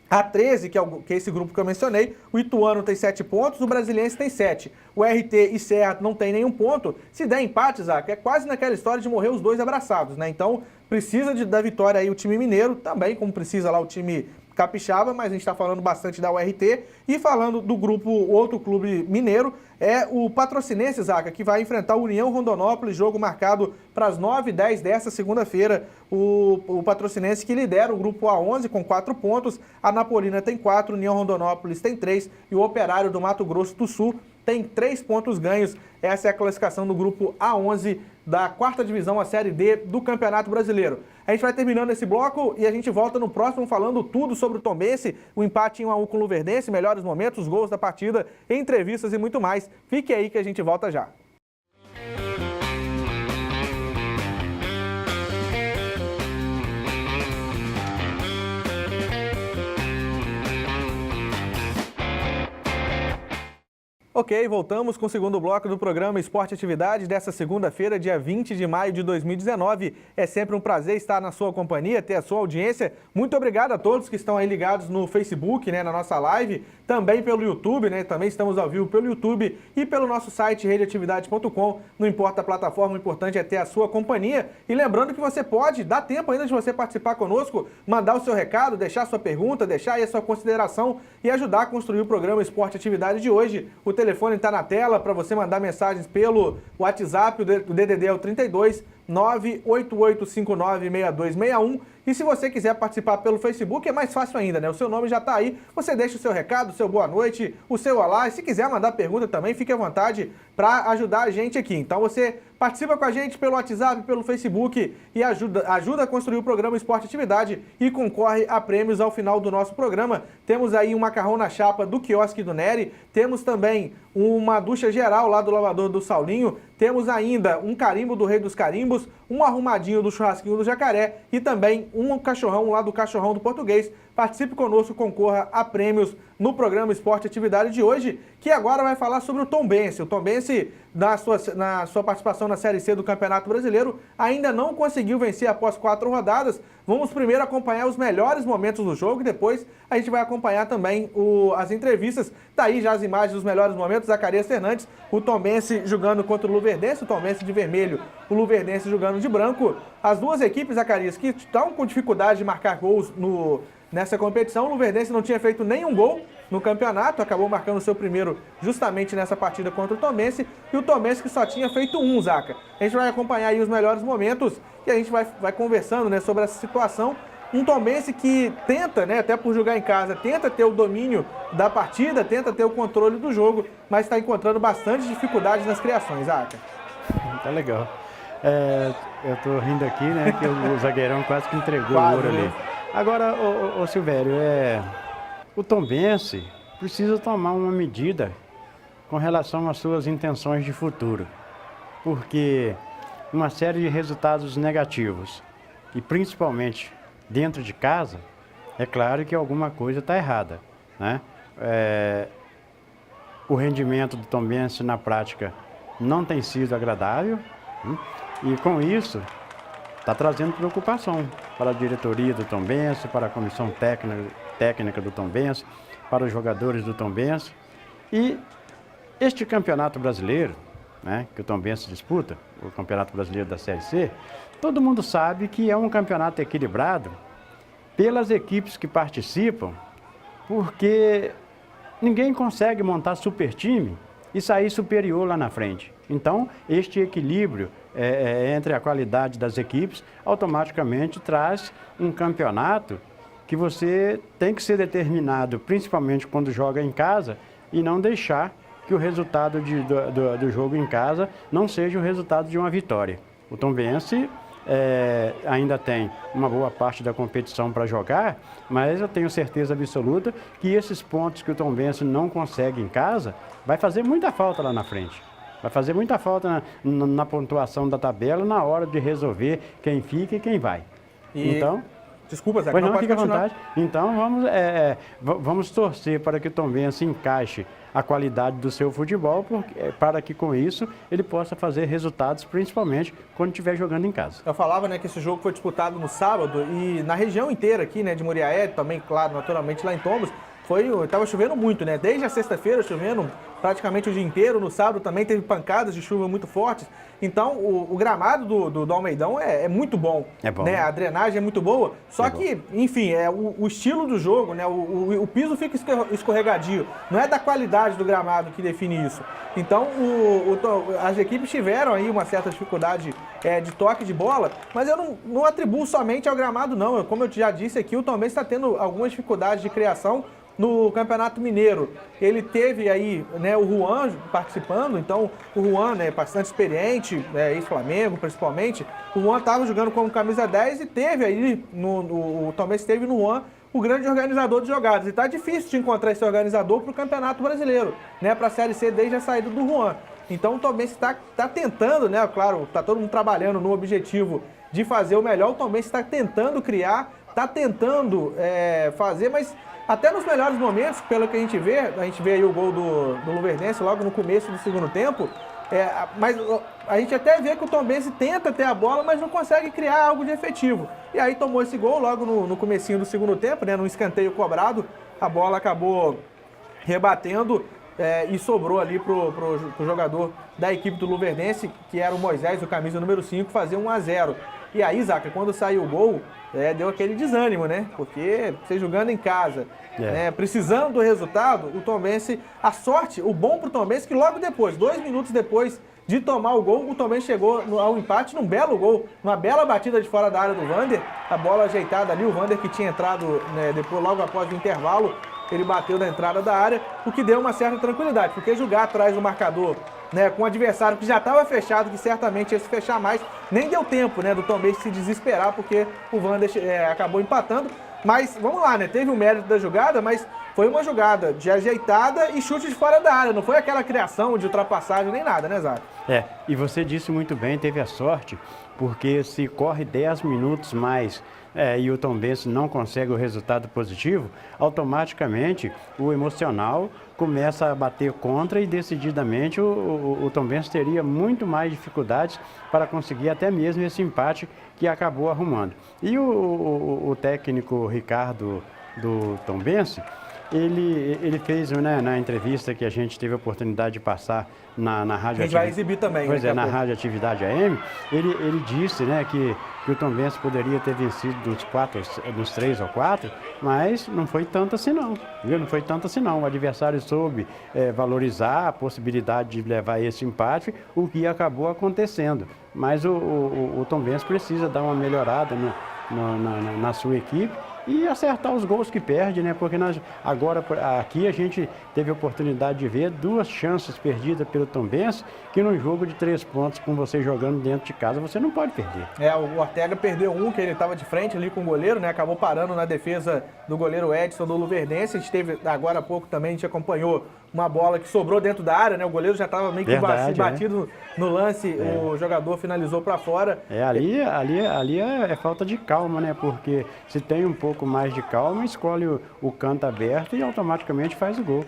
A13, que é esse grupo que eu mencionei, o Ituano tem 7 pontos, o Brasiliense tem 7. O RT e Serra não tem nenhum ponto. Se der empate, Zaca, é quase naquela história de morrer os dois abraçados, né? Então, precisa da vitória aí o time mineiro, também como precisa lá o time capixaba, mas a gente está falando bastante da URT. E falando do grupo, outro clube mineiro, é o Patrocinense, Zaca, que vai enfrentar o União Rondonópolis, jogo marcado para as 9h10 desta segunda-feira. O Patrocinense que lidera o grupo A11 com 4 pontos, a Napolina tem 4, o União Rondonópolis tem 3 e o Operário do Mato Grosso do Sul tem 3 pontos ganhos. Essa é a classificação do grupo A11 da quarta divisão, a Série D do Campeonato Brasileiro. A gente vai terminando esse bloco e a gente volta no próximo falando tudo sobre o Tombense, o empate em 1-1 com o Luverdense, melhores momentos, os gols da partida, entrevistas e muito mais. Fique aí que a gente volta já. Ok, voltamos com o segundo bloco do programa Esporte Atividade dessa segunda-feira, dia 20 de maio de 2019. É sempre um prazer estar na sua companhia, ter a sua audiência. Muito obrigado a todos que estão aí ligados no Facebook, né, na nossa live, também pelo YouTube, né? Também estamos ao vivo pelo YouTube e pelo nosso site redeatividade.com. Não importa a plataforma, o importante é ter a sua companhia. E lembrando que você pode, dá tempo ainda de você participar conosco, mandar o seu recado, deixar a sua pergunta, deixar aí a sua consideração e ajudar a construir o programa Esporte Atividade de hoje. O telefone está na tela para você mandar mensagens pelo WhatsApp, o DDD é o 32 988596261. E se você quiser participar pelo Facebook, é mais fácil ainda, né? O seu nome já está aí, você deixa o seu recado, o seu boa noite, o seu olá. E se quiser mandar pergunta também, fique à vontade para ajudar a gente aqui. Então você participa com a gente pelo WhatsApp, pelo Facebook e ajuda a construir o programa Esporte Atividade e concorre a prêmios ao final do nosso programa. Temos aí um macarrão na chapa do quiosque do Nery, temos também uma ducha geral lá do lavador do Saulinho, temos ainda um carimbo do Rei dos Carimbos, um arrumadinho do churrasquinho do Jacaré e também um cachorrão lá do Cachorrão do Português. Participe conosco, concorra a prêmios no programa Esporte Atividade de hoje, que agora vai falar sobre o Tombense. O Tombense, na sua participação na Série C do Campeonato Brasileiro, ainda não conseguiu vencer após 4 rodadas. Vamos primeiro acompanhar os melhores momentos do jogo e depois a gente vai acompanhar também as entrevistas. Tá aí já as imagens dos melhores momentos. Zacarias Fernandes, o Tombense jogando contra o Luverdense, o Tombense de vermelho, o Luverdense jogando de branco. As duas equipes, Zacarias, que estão com dificuldade de marcar gols nessa competição. O Luverdense não tinha feito nenhum gol no campeonato, acabou marcando o seu primeiro justamente nessa partida contra o Tombense, e o Tombense que só tinha feito um, Zaca. A gente vai acompanhar aí os melhores momentos e a gente vai conversando, né, sobre essa situação. Um Tombense que tenta, né, até por jogar em casa, tenta ter o domínio da partida, tenta ter o controle do jogo, mas está encontrando bastante dificuldades nas criações, Zaca. Tá legal. Eu tô rindo aqui, né, que o zagueirão quase que entregou o ouro ali. Agora, ô Silvério, o Tombense precisa tomar uma medida com relação às suas intenções de futuro, porque uma série de resultados negativos, e principalmente dentro de casa, é claro que alguma coisa está errada, né? O rendimento do Tombense na prática não tem sido agradável, e com isso está trazendo preocupação para a diretoria do Tombense, para a comissão técnica do Tombense, para os jogadores do Tombense. E este campeonato brasileiro, né, que o Tombense disputa, o campeonato brasileiro da Série C, todo mundo sabe que é um campeonato equilibrado pelas equipes que participam, porque ninguém consegue montar super time e sair superior lá na frente. Então, este equilíbrio entre a qualidade das equipes automaticamente traz um campeonato que você tem que ser determinado, principalmente quando joga em casa, e não deixar que o resultado do jogo em casa não seja o resultado de uma vitória. O Tombense ainda tem uma boa parte da competição para jogar, mas eu tenho certeza absoluta que esses pontos que o Tombense não consegue em casa vai fazer muita falta lá na frente. Vai fazer muita falta na pontuação da tabela na hora de resolver quem fica e quem vai. Então, desculpa, Zé, pois não, fica à vontade. Então vamos torcer para que o Tombense encaixe a qualidade do seu futebol, para que com isso ele possa fazer resultados, principalmente quando estiver jogando em casa. Eu falava, né, que esse jogo foi disputado no sábado e na região inteira aqui, né, de Muriaé, também, claro, naturalmente lá em Tombos, estava chovendo muito, né? Desde a sexta-feira chovendo praticamente o dia inteiro, no sábado também teve pancadas de chuva muito fortes. Então o gramado do Almeidão é muito bom, né? A drenagem é muito boa, só que, enfim, o estilo do jogo, né? O piso fica escorregadio, não é da qualidade do gramado que define isso. Então as equipes tiveram aí uma certa dificuldade de toque de bola, mas eu não atribuo somente ao gramado não, como eu já disse aqui, o Tombense está tendo algumas dificuldades de criação no Campeonato Mineiro. Ele teve aí, né, o Juan participando, então o Juan, né, bastante experiente, ex-Flamengo principalmente, o Juan estava jogando como camisa 10 e teve aí, o Tombense teve no Juan o grande organizador de jogadas. E tá difícil de encontrar esse organizador para o Campeonato Brasileiro, né, para a Série C desde a saída do Juan. Então o Tombense está tentando, né, claro, está todo mundo trabalhando no objetivo de fazer o melhor, o Tombense está tentando criar, está tentando fazer, mas até nos melhores momentos, pelo que a gente vê aí o gol do Luverdense logo no começo do segundo tempo, mas a gente até vê que o Tombense tenta ter a bola, mas não consegue criar algo de efetivo. E aí tomou esse gol logo no comecinho do segundo tempo, né, num escanteio cobrado, a bola acabou rebatendo e sobrou ali pro jogador da equipe do Luverdense, que era o Moisés, o camisa número 5, fazer 1-0. E aí, Zaca, quando saiu o gol, deu aquele desânimo, né? Porque você jogando em casa, precisando do resultado, o Tombense, a sorte, o bom pro Tombense, que logo depois, 2 minutos depois de tomar o gol, o Tombense chegou ao empate num belo gol, numa bela batida de fora da área do Vander, a bola ajeitada ali, o Vander que tinha entrado, né, depois, logo após o intervalo, ele bateu na entrada da área, o que deu uma certa tranquilidade, porque jogar atrás do marcador, né, com um adversário que já estava fechado, que certamente ia se fechar mais, nem deu tempo, né, do Tombense se desesperar, porque o Vander acabou empatando. Mas vamos lá, né, teve o mérito da jogada, mas foi uma jogada de ajeitada e chute de fora da área, não foi aquela criação de ultrapassagem nem nada, né, Zac? E você disse muito bem, teve a sorte, porque se corre 10 minutos mais e o Tombense não consegue o resultado positivo, automaticamente o emocional começa a bater contra e decididamente o Tombense teria muito mais dificuldades para conseguir até mesmo esse empate que acabou arrumando. E o técnico Ricardo do Tombense, ele fez, né, na entrevista que a gente teve a oportunidade de passar na Rádio Atividade. A gente vai exibir também. Pois na Rádio Atividade AM, ele disse, né, que o Tombense poderia ter vencido dos 3 ou 4, mas não foi tanto assim não, viu? Não foi tanto assim não. O adversário soube valorizar a possibilidade de levar esse empate, o que acabou acontecendo. Mas o Tombense precisa dar uma melhorada na sua equipe e acertar os gols que perde, né? Porque agora aqui a gente teve a oportunidade de ver 2 chances perdidas pelo Tombense, que num jogo de 3 pontos com você jogando dentro de casa, você não pode perder. O Ortega perdeu um, que ele estava de frente ali com o goleiro, né? Acabou parando na defesa do goleiro Edson do Luverdense. A gente teve, agora há pouco também, a gente acompanhou uma bola que sobrou dentro da área, né? O goleiro já estava meio que batido no lance, o jogador finalizou para fora. Ali é falta de calma, né? Porque se tem um pouco mais de calma, escolhe o canto aberto e automaticamente faz o gol.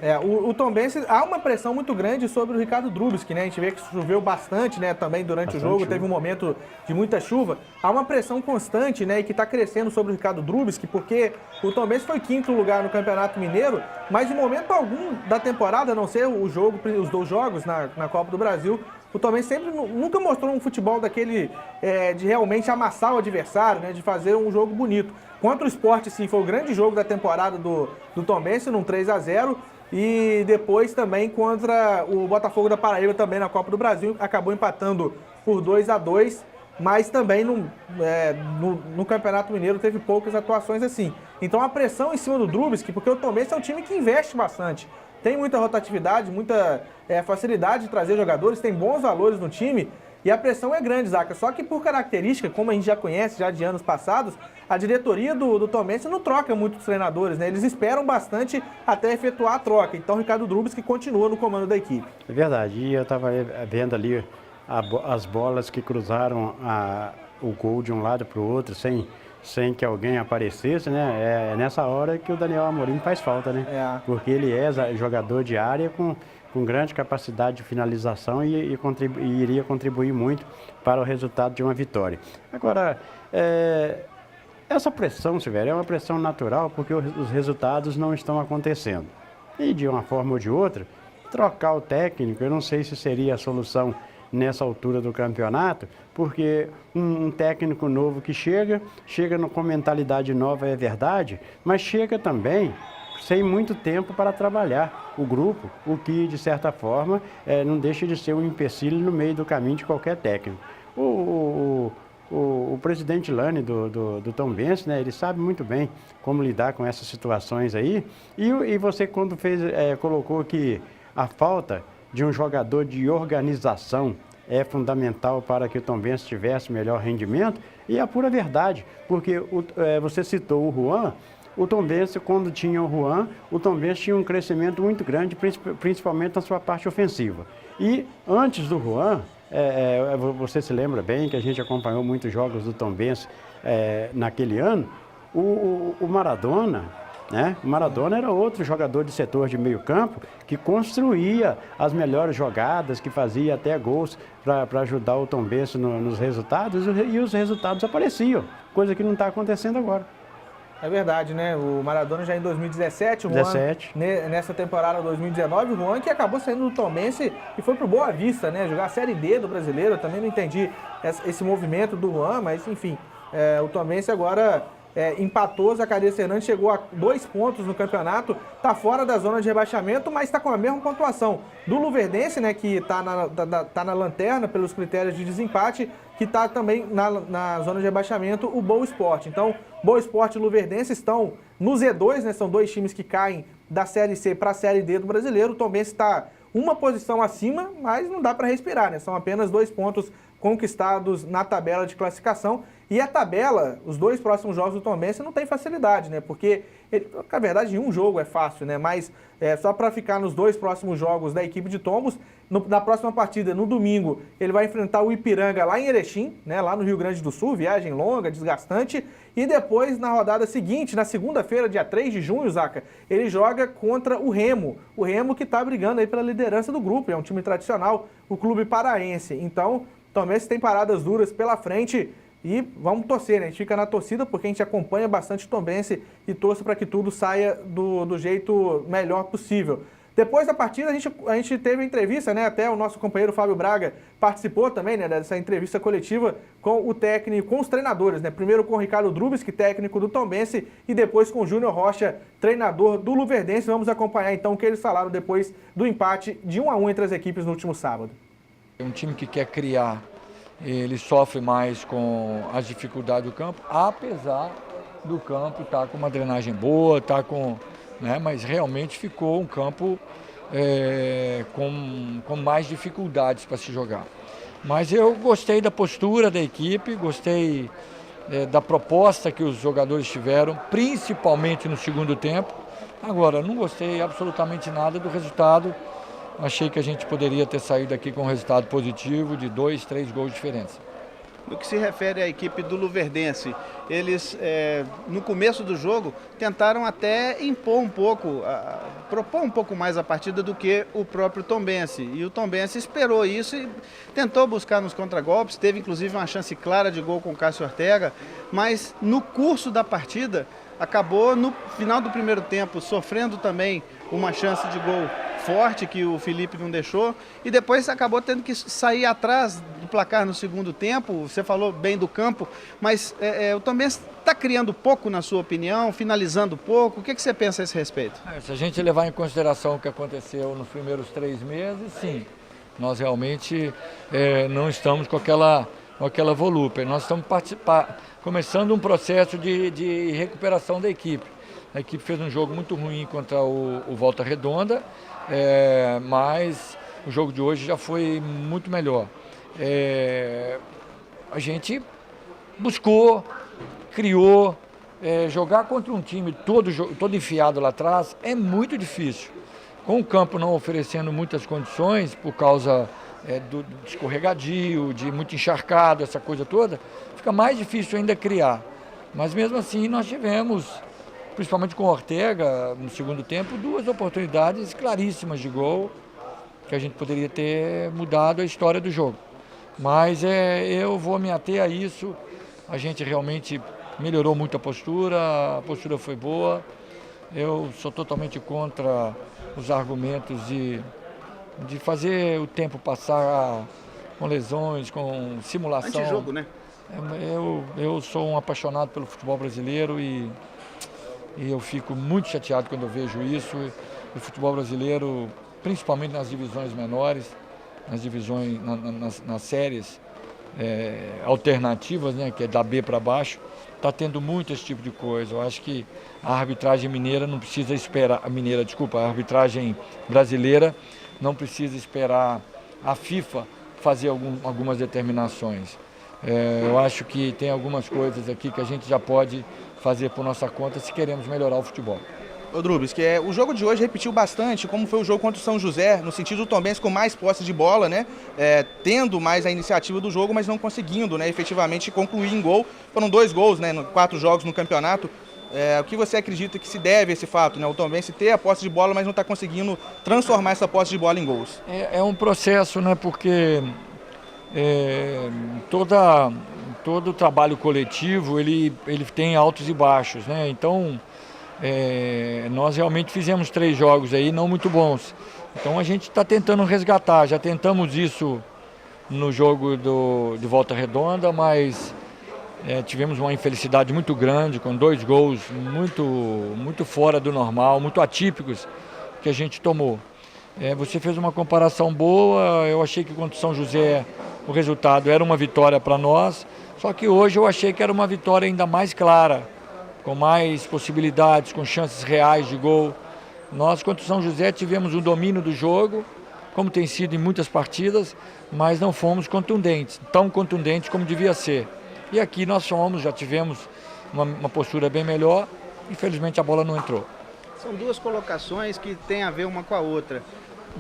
O Tombense, há uma pressão muito grande sobre o Ricardo Drubski, né? A gente vê que choveu bastante, né? Também durante o jogo, teve um momento de muita chuva. Há uma pressão constante, né? E que está crescendo sobre o Ricardo Drubski, porque o Tombense foi 5º lugar no Campeonato Mineiro, mas em momento algum da temporada, a não ser os 2 jogos na Copa do Brasil, o Tombense nunca mostrou um futebol daquele de realmente amassar o adversário, né? De fazer um jogo bonito. Contra o Sport, sim, foi o grande jogo da temporada do Tombense, num 3-0. E depois também contra o Botafogo da Paraíba, também na Copa do Brasil, acabou empatando por 2-2, mas também no Campeonato Mineiro teve poucas atuações assim. Então a pressão em cima do Drubski, porque o Tombense é um time que investe bastante. Tem muita rotatividade, muita facilidade de trazer jogadores, tem bons valores no time e a pressão é grande, Zaca. Só que por característica, como a gente já conhece já de anos passados, a diretoria do Tombense não troca muitos treinadores, né? Eles esperam bastante até efetuar a troca. Então o Ricardo Drubski continua no comando da equipe. É verdade, e eu estava vendo ali as bolas que cruzaram o gol de um lado para o outro sem que alguém aparecesse, né? É nessa hora que o Daniel Amorim faz falta, né? Porque ele é jogador de área com grande capacidade de finalização e iria contribuir muito para o resultado de uma vitória. Agora, essa pressão, Silvério, é uma pressão natural porque os resultados não estão acontecendo. E de uma forma ou de outra, trocar o técnico, eu não sei se seria a solução nessa altura do campeonato, porque um técnico novo que chega com mentalidade nova, é verdade, mas chega também sem muito tempo para trabalhar o grupo, o que, de certa forma, não deixa de ser um empecilho no meio do caminho de qualquer técnico. O presidente Lane do Tombense, né, ele sabe muito bem como lidar com essas situações aí, e você quando colocou que A falta de um jogador de organização é fundamental para que o Tombense tivesse melhor rendimento, e é a pura verdade, porque você citou o Juan. O Tombense, quando tinha o Juan, o Tombense tinha um crescimento muito grande, principalmente na sua parte ofensiva. E antes do Juan, você se lembra bem que a gente acompanhou muitos jogos do Tombense naquele ano, o Maradona, né? O Maradona era outro jogador de setor de meio campo que construía as melhores jogadas, que fazia até gols para ajudar o Tombense nos resultados, e os resultados apareciam, coisa que não está acontecendo agora. É verdade, né? O Maradona já em 2017, o Juan, nessa temporada 2019, o Juan que acabou saindo do Tombense e foi pro Boa Vista, né? Jogar a Série D do Brasileiro. Eu também não entendi esse movimento do Juan, mas enfim, o Tombense agora empatou. Zacarias Fernandes chegou a 2 pontos no campeonato, tá fora da zona de rebaixamento, mas está com a mesma pontuação do Luverdense, né? Que tá na lanterna pelos critérios de desempate, que está também na zona de rebaixamento, o Boa Esporte. Então, Boa Esporte e Luverdense estão no Z2, né? São 2 times que caem da Série C para a Série D do Brasileiro. O Tombense está uma posição acima, mas não dá para respirar, né? São apenas 2 pontos conquistados na tabela de classificação. E a tabela, os 2 próximos jogos do Tombense não tem facilidade, né? Porque, na verdade, um jogo é fácil, né? Mas só para ficar nos 2 próximos jogos da equipe de Tombos, na próxima partida, no domingo, ele vai enfrentar o Ipiranga lá em Erechim, né? Lá no Rio Grande do Sul, viagem longa, desgastante. E depois, na rodada seguinte, na segunda-feira, dia 3 de junho, Zaca, ele joga contra o Remo. O Remo que está brigando aí pela liderança do grupo, é um time tradicional, o clube paraense. Então, o Tombense tem paradas duras pela frente. E vamos torcer, né? A gente fica na torcida porque a gente acompanha bastante o Tombense e torce para que tudo saia do jeito melhor possível. Depois da partida, a gente teve entrevista, né? Até o nosso companheiro Fábio Braga participou também, né, dessa entrevista coletiva com o técnico, com os treinadores, né? Primeiro com o Ricardo Drubski, técnico do Tombense, e depois com o Júnior Rocha, treinador do Luverdense. Vamos acompanhar então o que eles falaram depois do empate de 1-1 entre as equipes no último sábado. É um time que quer criar. Ele sofre mais com as dificuldades do campo, apesar do campo estar com uma drenagem boa, né, mas realmente ficou um campo com mais dificuldades para se jogar. Mas eu gostei da postura da equipe, gostei da proposta que os jogadores tiveram, principalmente no segundo tempo. Agora, não gostei absolutamente nada do resultado. Achei que a gente poderia ter saído aqui com um resultado positivo de 2, 3 gols de diferença. No que se refere à equipe do Luverdense, eles, no começo do jogo, tentaram até impor um pouco, propor um pouco mais a partida do que o próprio Tombense. E o Tombense esperou isso e tentou buscar nos contragolpes, teve inclusive uma chance clara de gol com o Cássio Ortega, mas no curso da partida, acabou no final do primeiro tempo sofrendo também uma chance de gol forte que o Felipe não deixou, e depois acabou tendo que sair atrás do placar no segundo tempo. Você falou bem do campo, mas o Tombense está criando pouco, na sua opinião, finalizando pouco. O que você pensa a esse respeito? Se a gente levar em consideração o que aconteceu nos primeiros 3 meses, sim, nós realmente não estamos com aquela volúpia. Nós estamos começando um processo de recuperação da equipe. A equipe fez um jogo muito ruim contra o Volta Redonda, mas o jogo de hoje já foi muito melhor. A gente buscou, criou, jogar contra um time todo enfiado lá atrás é muito difícil. Com o campo não oferecendo muitas condições por causa do escorregadio, de muito encharcado, essa coisa toda, fica mais difícil ainda criar. Mas mesmo assim nós tivemos, principalmente com o Ortega, no segundo tempo, 2 oportunidades claríssimas de gol, que a gente poderia ter mudado a história do jogo. Mas eu vou me ater a isso. A gente realmente melhorou muito a postura foi boa. Eu sou totalmente contra os argumentos de fazer o tempo passar com lesões, com simulação. Antijogo, né? Eu sou um apaixonado pelo futebol brasileiro e eu fico muito chateado quando eu vejo isso. O futebol brasileiro, principalmente nas divisões menores, nas divisões, nas séries alternativas, né, que é da B para baixo, está tendo muito esse tipo de coisa. Eu acho que a arbitragem mineira não precisa esperar, a arbitragem brasileira não precisa esperar a FIFA fazer algumas determinações. Eu acho que tem algumas coisas aqui que a gente já pode fazer por nossa conta se queremos melhorar o futebol. Ô Drubis, o jogo de hoje repetiu bastante como foi o jogo contra o São José, no sentido do Tombense com mais posse de bola, né? Tendo mais a iniciativa do jogo, mas não conseguindo, né, efetivamente concluir em gol. Foram 2 gols, né, 4 jogos no campeonato. O que você acredita que se deve a esse fato, né? O Tombense ter a posse de bola, mas não está conseguindo transformar essa posse de bola em gols. É um processo, né? Porque todo o trabalho coletivo ele tem altos e baixos, né? Então nós realmente fizemos 3 jogos aí não muito bons. Então a gente está tentando resgatar. Já tentamos isso no jogo de Volta Redonda, mas tivemos uma infelicidade muito grande com 2 gols muito fora do normal, muito atípicos que a gente tomou. Você fez uma comparação boa. Eu achei que contra o São José o resultado era uma vitória para nós, só que hoje eu achei que era uma vitória ainda mais clara, com mais possibilidades, com chances reais de gol. Nós, contra o São José, tivemos o domínio do jogo, como tem sido em muitas partidas, mas não fomos contundentes, tão contundentes como devia ser. E aqui nós já tivemos uma postura bem melhor, infelizmente a bola não entrou. São 2 colocações que têm a ver uma com a outra.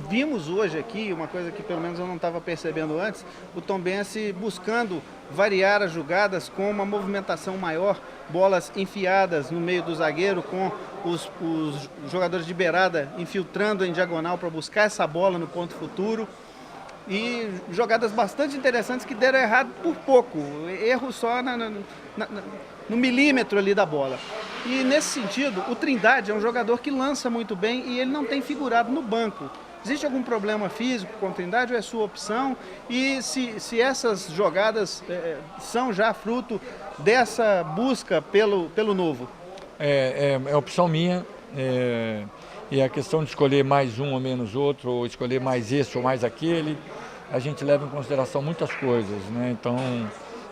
Vimos hoje aqui, uma coisa que pelo menos eu não estava percebendo antes, o Tombense buscando variar as jogadas com uma movimentação maior, bolas enfiadas no meio do zagueiro, com os jogadores de beirada infiltrando em diagonal para buscar essa bola no ponto futuro. E jogadas bastante interessantes que deram errado por pouco, erro só no milímetro ali da bola. E nesse sentido, o Trindade é um jogador que lança muito bem e ele não tem figurado no banco. Existe algum problema físico com o Trindade ou é sua opção? E se essas jogadas são já fruto dessa busca pelo novo? É opção minha. E a questão de escolher mais um ou menos outro, ou escolher mais esse ou mais aquele, a gente leva em consideração muitas coisas, né? Então,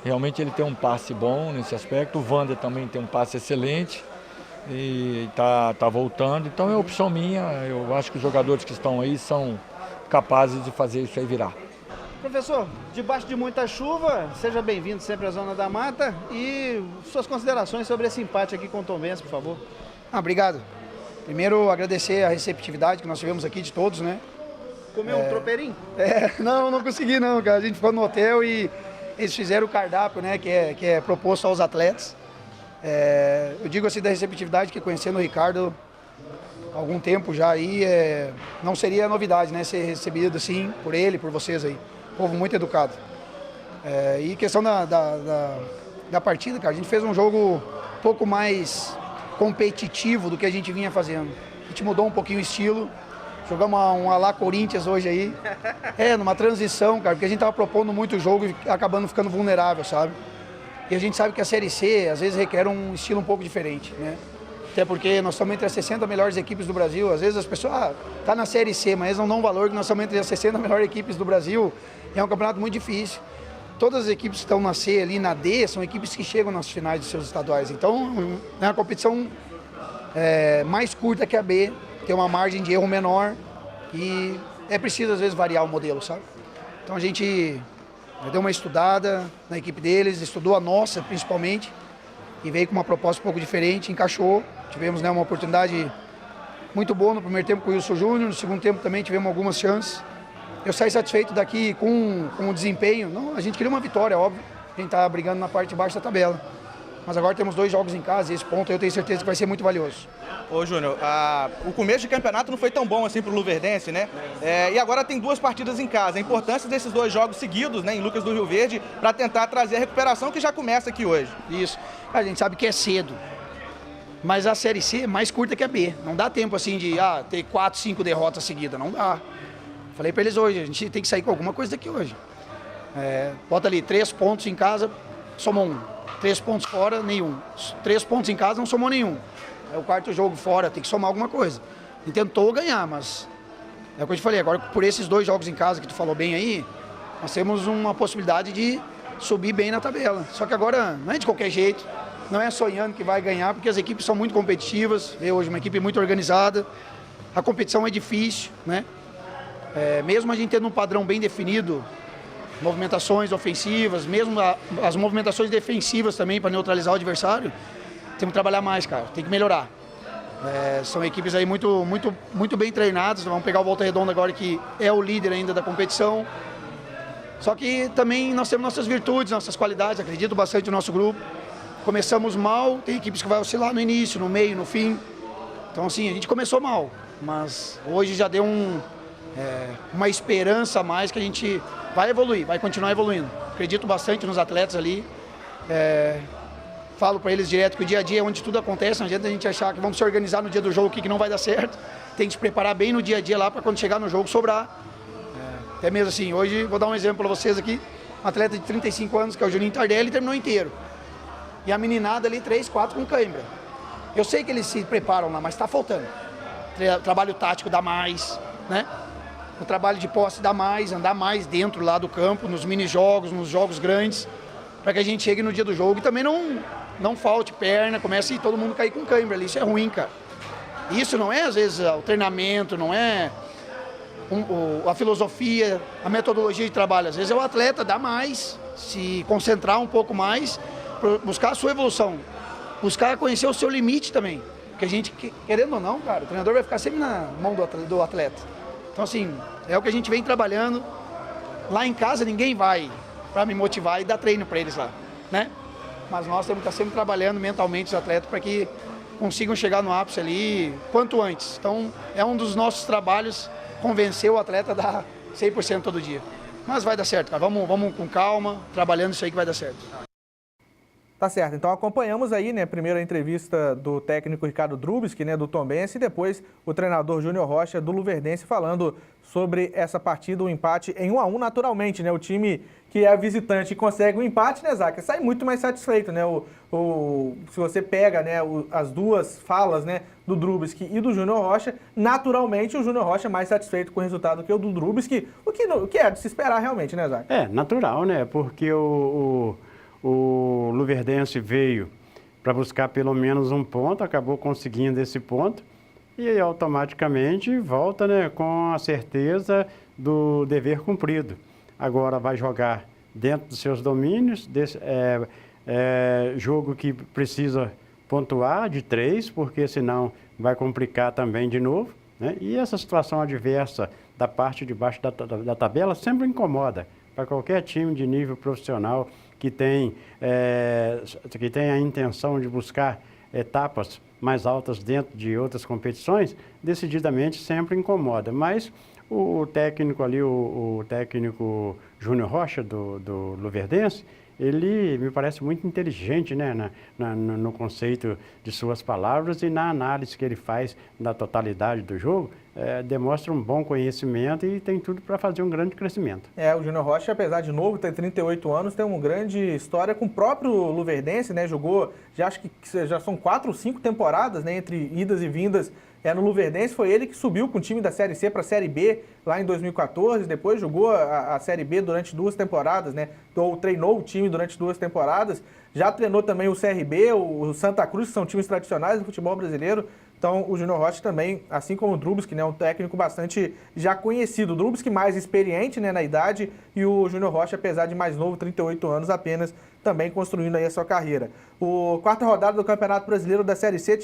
realmente ele tem um passe bom nesse aspecto, o Wander também tem um passe excelente e tá voltando, então é opção minha. Eu acho que os jogadores que estão aí são capazes de fazer isso aí virar. Professor, debaixo de muita chuva, seja bem-vindo sempre à Zona da Mata e suas considerações sobre esse empate aqui com o Tombense, por favor. Obrigado. Primeiro, agradecer a receptividade que nós tivemos aqui de todos, né? Comeu um tropeirinho? Não consegui não, cara. A gente ficou no hotel e eles fizeram o cardápio, né, que é proposto aos atletas. Eu digo assim da receptividade, que conhecendo o Ricardo há algum tempo já aí, não seria novidade, né, ser recebido assim por ele, por vocês aí. Povo muito educado. E questão da partida, cara, a gente fez um jogo um pouco mais competitivo do que a gente vinha fazendo. A gente mudou um pouquinho o estilo, jogamos um Alá Corinthians hoje aí, numa transição, cara, porque a gente tava propondo muito jogo e acabando ficando vulnerável, sabe? E a gente sabe que a Série C, às vezes, requer um estilo um pouco diferente, né? Até porque nós estamos entre as 60 melhores equipes do Brasil, às vezes as pessoas, tá na Série C, mas eles não dão valor que nós estamos entre as 60 melhores equipes do Brasil, é um campeonato muito difícil. Todas as equipes que estão na C, ali na D, são equipes que chegam nas finais dos seus estaduais. Então, é uma competição mais curta que a B, tem uma margem de erro menor e é preciso, às vezes, variar o modelo, sabe? Então, a gente deu uma estudada na equipe deles, estudou a nossa, principalmente, e veio com uma proposta um pouco diferente, encaixou. Tivemos, né, uma oportunidade muito boa no primeiro tempo com o Wilson Júnior, no segundo tempo também tivemos algumas chances. Eu saí satisfeito daqui com o desempenho. Não, a gente queria uma vitória, óbvio. A gente está brigando na parte de baixo da tabela. Mas agora temos 2 jogos em casa e esse ponto eu tenho certeza que vai ser muito valioso. Ô Júnior, o começo de campeonato não foi tão bom assim para o Luverdense, né? E agora tem 2 partidas em casa. A importância desses 2 jogos seguidos, né, em Lucas do Rio Verde, para tentar trazer a recuperação que já começa aqui hoje. Isso. A gente sabe que é cedo. Mas a Série C é mais curta que a B. Não dá tempo assim de ter 4, 5 derrotas seguidas. Não dá. Falei para eles hoje, a gente tem que sair com alguma coisa daqui hoje. Bota ali 3 pontos em casa, somou 1. 3 pontos fora, nenhum. 3 pontos em casa, não somou nenhum. É o 4º jogo fora, tem que somar alguma coisa. E tentou ganhar, mas é o que eu te falei. Agora, por esses 2 jogos em casa que tu falou bem aí, nós temos uma possibilidade de subir bem na tabela. Só que agora não é de qualquer jeito, não é sonhando que vai ganhar, porque as equipes são muito competitivas, vê hoje uma equipe muito organizada, a competição é difícil, né? Mesmo a gente tendo um padrão bem definido, movimentações ofensivas, mesmo as movimentações defensivas também para neutralizar o adversário, temos que trabalhar mais, cara, tem que melhorar. São equipes aí muito bem treinadas, vamos pegar o Volta Redonda agora que é o líder ainda da competição. Só que também nós temos nossas virtudes, nossas qualidades, acredito bastante no nosso grupo. Começamos mal, tem equipes que vai oscilar no início, no meio, no fim. Então assim, a gente começou mal, mas hoje já deu uma esperança a mais que a gente vai evoluir, vai continuar evoluindo. Acredito bastante nos atletas ali. Falo para eles direto que o dia a dia é onde tudo acontece, não adianta a gente achar que vamos se organizar no dia do jogo que não vai dar certo. Tem que se preparar bem no dia a dia lá para quando chegar no jogo sobrar. Até mesmo assim, hoje vou dar um exemplo para vocês aqui, um atleta de 35 anos, que é o Juninho Tardelli, terminou inteiro. E a meninada ali, 3, 4 com cãibra. Eu sei que eles se preparam lá, mas está faltando. Trabalho tático dá mais, né? O trabalho de posse dá mais, andar mais dentro lá do campo, nos mini-jogos, nos jogos grandes, para que a gente chegue no dia do jogo e também não falte perna, comece a todo mundo cair com cãibra ali. Isso é ruim, cara. Isso não é, às vezes, o treinamento, não é a filosofia, a metodologia de trabalho. Às vezes é o atleta dar mais, se concentrar um pouco mais, buscar a sua evolução, buscar conhecer o seu limite também. Porque a gente, querendo ou não, cara, o treinador vai ficar sempre na mão do atleta. Então, assim, é o que a gente vem trabalhando. Lá em casa ninguém vai para me motivar e dar treino para eles lá, né? Mas nós temos que estar sempre trabalhando mentalmente os atletas para que consigam chegar no ápice ali quanto antes. Então, é um dos nossos trabalhos convencer o atleta a dar 100% todo dia. Mas vai dar certo, cara. Vamos com calma, trabalhando isso aí que vai dar certo. Tá certo, então acompanhamos aí, né, primeiro a entrevista do técnico Ricardo Drubski, né, do Tombense, e depois o treinador Júnior Rocha do Luverdense falando sobre essa partida, o empate em 1-1 naturalmente, né, o time que é visitante e consegue um empate, né, Zaca, sai muito mais satisfeito, né, se você pega, né, as duas falas, né, do Drubski e do Júnior Rocha, naturalmente o Júnior Rocha é mais satisfeito com o resultado que o do Drubski, o que é de se esperar realmente, né, Zaca? É, natural, né, porque o Luverdense veio para buscar pelo menos um ponto, acabou conseguindo esse ponto e aí automaticamente volta, né, com a certeza do dever cumprido. Agora vai jogar dentro dos seus domínios, jogo que precisa pontuar de 3, porque senão vai complicar também de novo, né? E essa situação adversa da parte de baixo da tabela sempre incomoda para qualquer time de nível profissional que tem a intenção de buscar etapas mais altas dentro de outras competições, decididamente sempre incomoda. Mas o técnico ali, o técnico Júnior Rocha do Luverdense, ele me parece muito inteligente, né, no conceito de suas palavras e na análise que ele faz da totalidade do jogo, demonstra um bom conhecimento e tem tudo para fazer um grande crescimento. O Júnior Rocha, apesar de novo, tem 38 anos, tem uma grande história com o próprio Luverdense, né, jogou, acho que já são 4 ou 5 temporadas, né, entre idas e vindas no Luverdense. Foi ele que subiu com o time da Série C para a Série B lá em 2014, depois jogou a Série B durante 2 temporadas, né? Ou treinou o time durante 2 temporadas, já treinou também o CRB, o Santa Cruz, que são times tradicionais do futebol brasileiro. Então o Júnior Rocha também, assim como o Drubski, né, um técnico bastante já conhecido. O Drubski mais experiente, né, na idade, e o Júnior Rocha, apesar de mais novo, 38 anos apenas, também construindo aí a sua carreira. O quarta rodada do Campeonato Brasileiro da Série C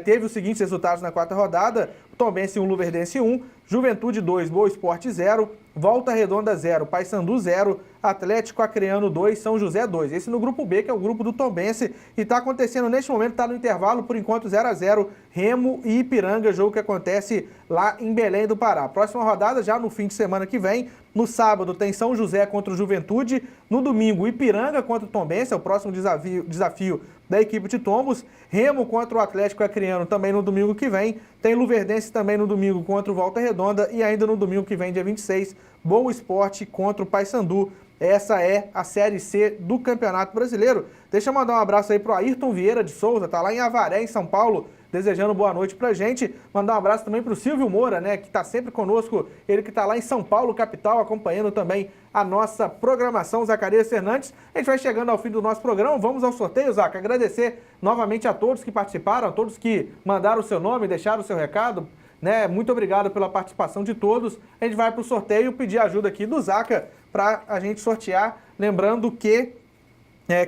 teve os seguintes resultados na quarta rodada: Tombense 1, Luverdense 1, Juventude 2, Boa Esporte 0, Volta Redonda 0, Paysandu 0, Atlético Acreano 2, São José 2. Esse no grupo B, que é o grupo do Tombense, e está acontecendo neste momento, está no intervalo, por enquanto 0-0, Remo e Ipiranga, jogo que acontece lá em Belém do Pará. Próxima rodada já no fim de semana que vem, no sábado tem São José contra o Juventude, no domingo Ipiranga contra o Tombense, é o próximo desafio da equipe de Tombos, Remo contra o Atlético Acreano também no domingo que vem, tem Luverdense também no domingo contra o Volta Redonda e ainda no domingo que vem, dia 26, Boa Esporte contra o Paysandu. Essa é a Série C do Campeonato Brasileiro. Deixa eu mandar um abraço aí pro Ayrton Vieira de Souza, tá lá em Avaré, em São Paulo, desejando boa noite pra gente. Mandar um abraço também pro Silvio Moura, né, que está sempre conosco, ele que está lá em São Paulo, capital, acompanhando também a nossa programação. Zacarias Fernandes, a gente vai chegando ao fim do nosso programa, vamos ao sorteio, Zaca. Agradecer novamente a todos que participaram, a todos que mandaram o seu nome, deixaram o seu recado, né? Muito obrigado pela participação de todos. A gente vai para o sorteio, pedir ajuda aqui do Zaca para a gente sortear. Lembrando que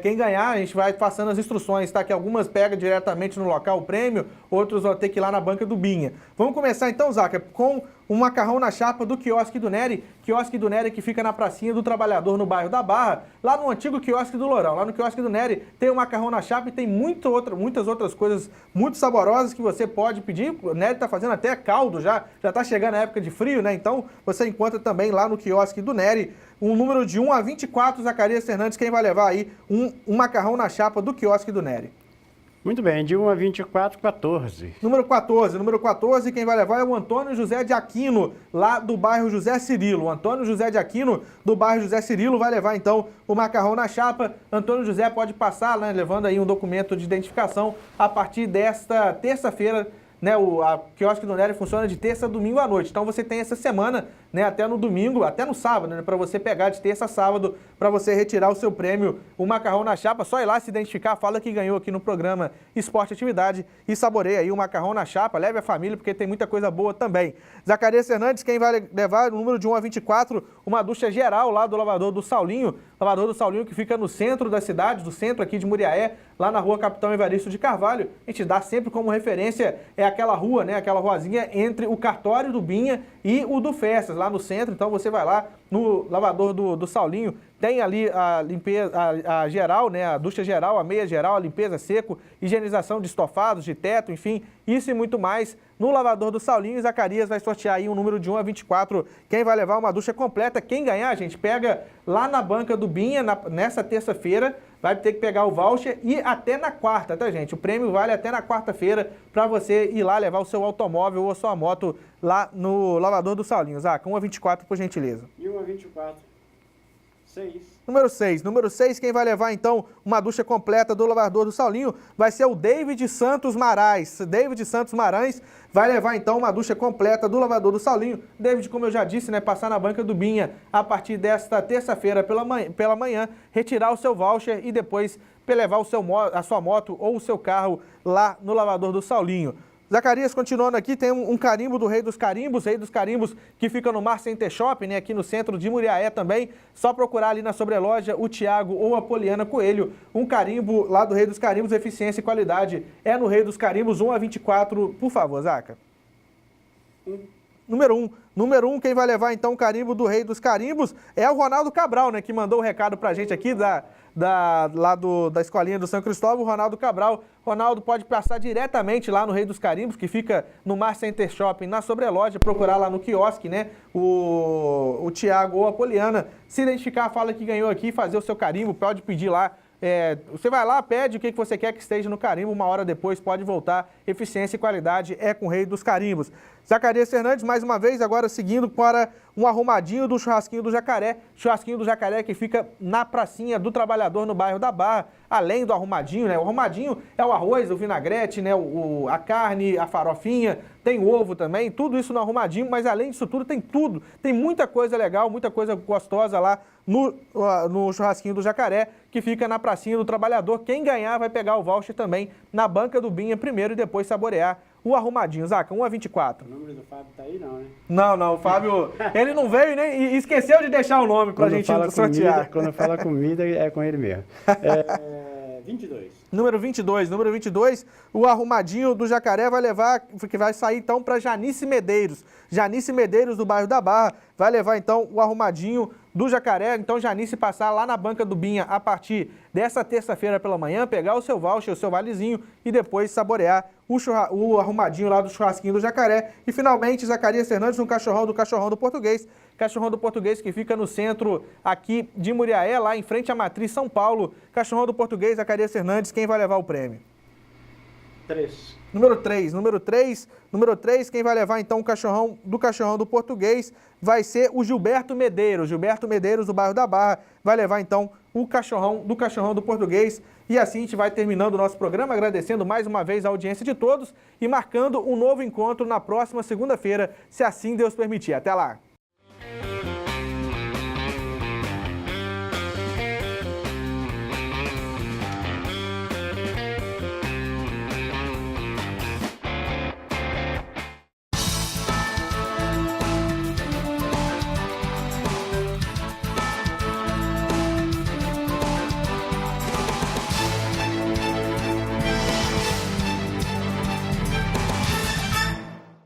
quem ganhar, a gente vai passando as instruções, tá? Que algumas pegam diretamente no local o prêmio, outros vão ter que ir lá na banca do Binha. Vamos começar então, Zaca, com o macarrão na chapa do Quiosque do Nery. Quiosque do Nery que fica na pracinha do Trabalhador, no bairro da Barra, lá no antigo Quiosque do Lourão. Lá no Quiosque do Nery tem o macarrão na chapa e tem muitas outras coisas muito saborosas que você pode pedir. O Nery tá fazendo até caldo já tá chegando a época de frio, né? Então você encontra também lá no Quiosque do Nery. Um número de 1 a 24, Zacarias Fernandes, quem vai levar aí um macarrão na chapa do Quiosque do Nery? Muito bem, de 1 a 24, 14. Número 14, quem vai levar é o Antônio José de Aquino, lá do bairro José Cirilo. O Antônio José de Aquino, do bairro José Cirilo, vai levar então o macarrão na chapa. Antônio José pode passar, né, levando aí um documento de identificação a partir desta terça-feira, né? O Quiosque do Nery funciona de terça a domingo à noite. Então você tem essa semana, né, até no domingo, até no sábado, né, para você pegar de terça a sábado, para você retirar o seu prêmio, o macarrão na chapa. Só ir lá se identificar, fala que ganhou aqui no programa Esporte Atividade e saboreia aí o macarrão na chapa. Leve a família, porque tem muita coisa boa também. Zacarias Fernandes, quem vai levar o número de 1 a 24, uma ducha geral lá do Lavador do Saulinho. Lavador do Saulinho que fica no centro da cidade, do centro aqui de Muriaé, lá na rua Capitão Evaristo de Carvalho. A gente dá sempre como referência aquela rua, né, aquela ruazinha entre o cartório do Binha e o do Festas, lá no centro. Então você vai lá no Lavador do Saulinho, tem ali a limpeza, a geral, né, a ducha geral, a meia geral, a limpeza seco, higienização de estofados, de teto, enfim, isso e muito mais no Lavador do Saulinho. Zacarias vai sortear aí um número de 1 a 24, quem vai levar uma ducha completa. Quem ganhar, gente, pega lá na banca do Binha, nessa terça-feira, vai ter que pegar o voucher e até na quarta, tá, gente? O prêmio vale até na quarta-feira para você ir lá levar o seu automóvel ou a sua moto lá no Lavador do Saulinho. Zaca, 1 a 24, por gentileza. E 1 a 24, 6. Número 6, quem vai levar então uma ducha completa do Lavador do Saulinho vai ser o David Santos Marais. David Santos Marais vai levar então uma ducha completa do Lavador do Saulinho. David, como eu já disse, né, passar na banca do Binha a partir desta terça-feira pela manhã, retirar o seu voucher e depois levar a sua moto ou o seu carro lá no Lavador do Saulinho. Zacarias, continuando aqui, tem um carimbo do Rei dos Carimbos que fica no Mar Center Shop, né, aqui no centro de Muriaé também. Só procurar ali na sobreloja o Thiago ou a Poliana Coelho. Um carimbo lá do Rei dos Carimbos, eficiência e qualidade. É no Rei dos Carimbos, 1 a 24, por favor, Zaca. Número 1, quem vai levar então o carimbo do Rei dos Carimbos é o Ronaldo Cabral, né, que mandou o recado pra gente aqui lá da escolinha do São Cristóvão, o Ronaldo Cabral. Ronaldo pode passar diretamente lá no Rei dos Carimbos, que fica no Mar Center Shopping, na sobreloja, procurar lá no quiosque, né, o Thiago ou a Poliana, se identificar, fala que ganhou aqui, fazer o seu carimbo, pode pedir lá. Você vai lá, pede o que você quer que esteja no carimbo, uma hora depois pode voltar. Eficiência e qualidade é com o Rei dos Carimbos. Zacarias Fernandes, mais uma vez, agora seguindo para um arrumadinho do Churrasquinho do Jacaré. Churrasquinho do Jacaré que fica na pracinha do Trabalhador, no bairro da Barra. Além do arrumadinho, né? O arrumadinho é o arroz, o vinagrete, né? A carne, a farofinha, tem o ovo também, tudo isso no arrumadinho, mas além disso tudo, tem muita coisa legal, muita coisa gostosa lá no Churrasquinho do Jacaré, que fica na pracinha do Trabalhador. Quem ganhar vai pegar o voucher também na banca do Binha primeiro e depois saborear o arrumadinho. Zaca, 1 a 24. O número do Fábio tá aí não, né? Não, o Fábio, ele não veio nem e esqueceu de deixar o nome pra gente sortear. Quando fala comida, é com ele mesmo. 22. Número 22, o arrumadinho do Jacaré vai levar, que vai sair então para Janice Medeiros. Janice Medeiros, do bairro da Barra, vai levar então o arrumadinho do Jacaré. Então, Janice passar lá na banca do Binha a partir dessa terça-feira pela manhã, pegar o seu voucher, o seu valezinho e depois saborear o arrumadinho lá do Churrasquinho do Jacaré. E finalmente, Zacarias Fernandes, um Cachorrão do Português. Cachorrão do Português que fica no centro aqui de Muriaé, lá em frente à Matriz São Paulo. Cachorrão do Português, Zacarias Fernandes, quem vai levar o prêmio? 3. Número 3, quem vai levar então o Cachorrão do Português vai ser o Gilberto Medeiros. Gilberto Medeiros, do bairro da Barra, vai levar então o Cachorrão do Português. E assim a gente vai terminando o nosso programa, agradecendo mais uma vez a audiência de todos e marcando um novo encontro na próxima segunda-feira, se assim Deus permitir. Até lá!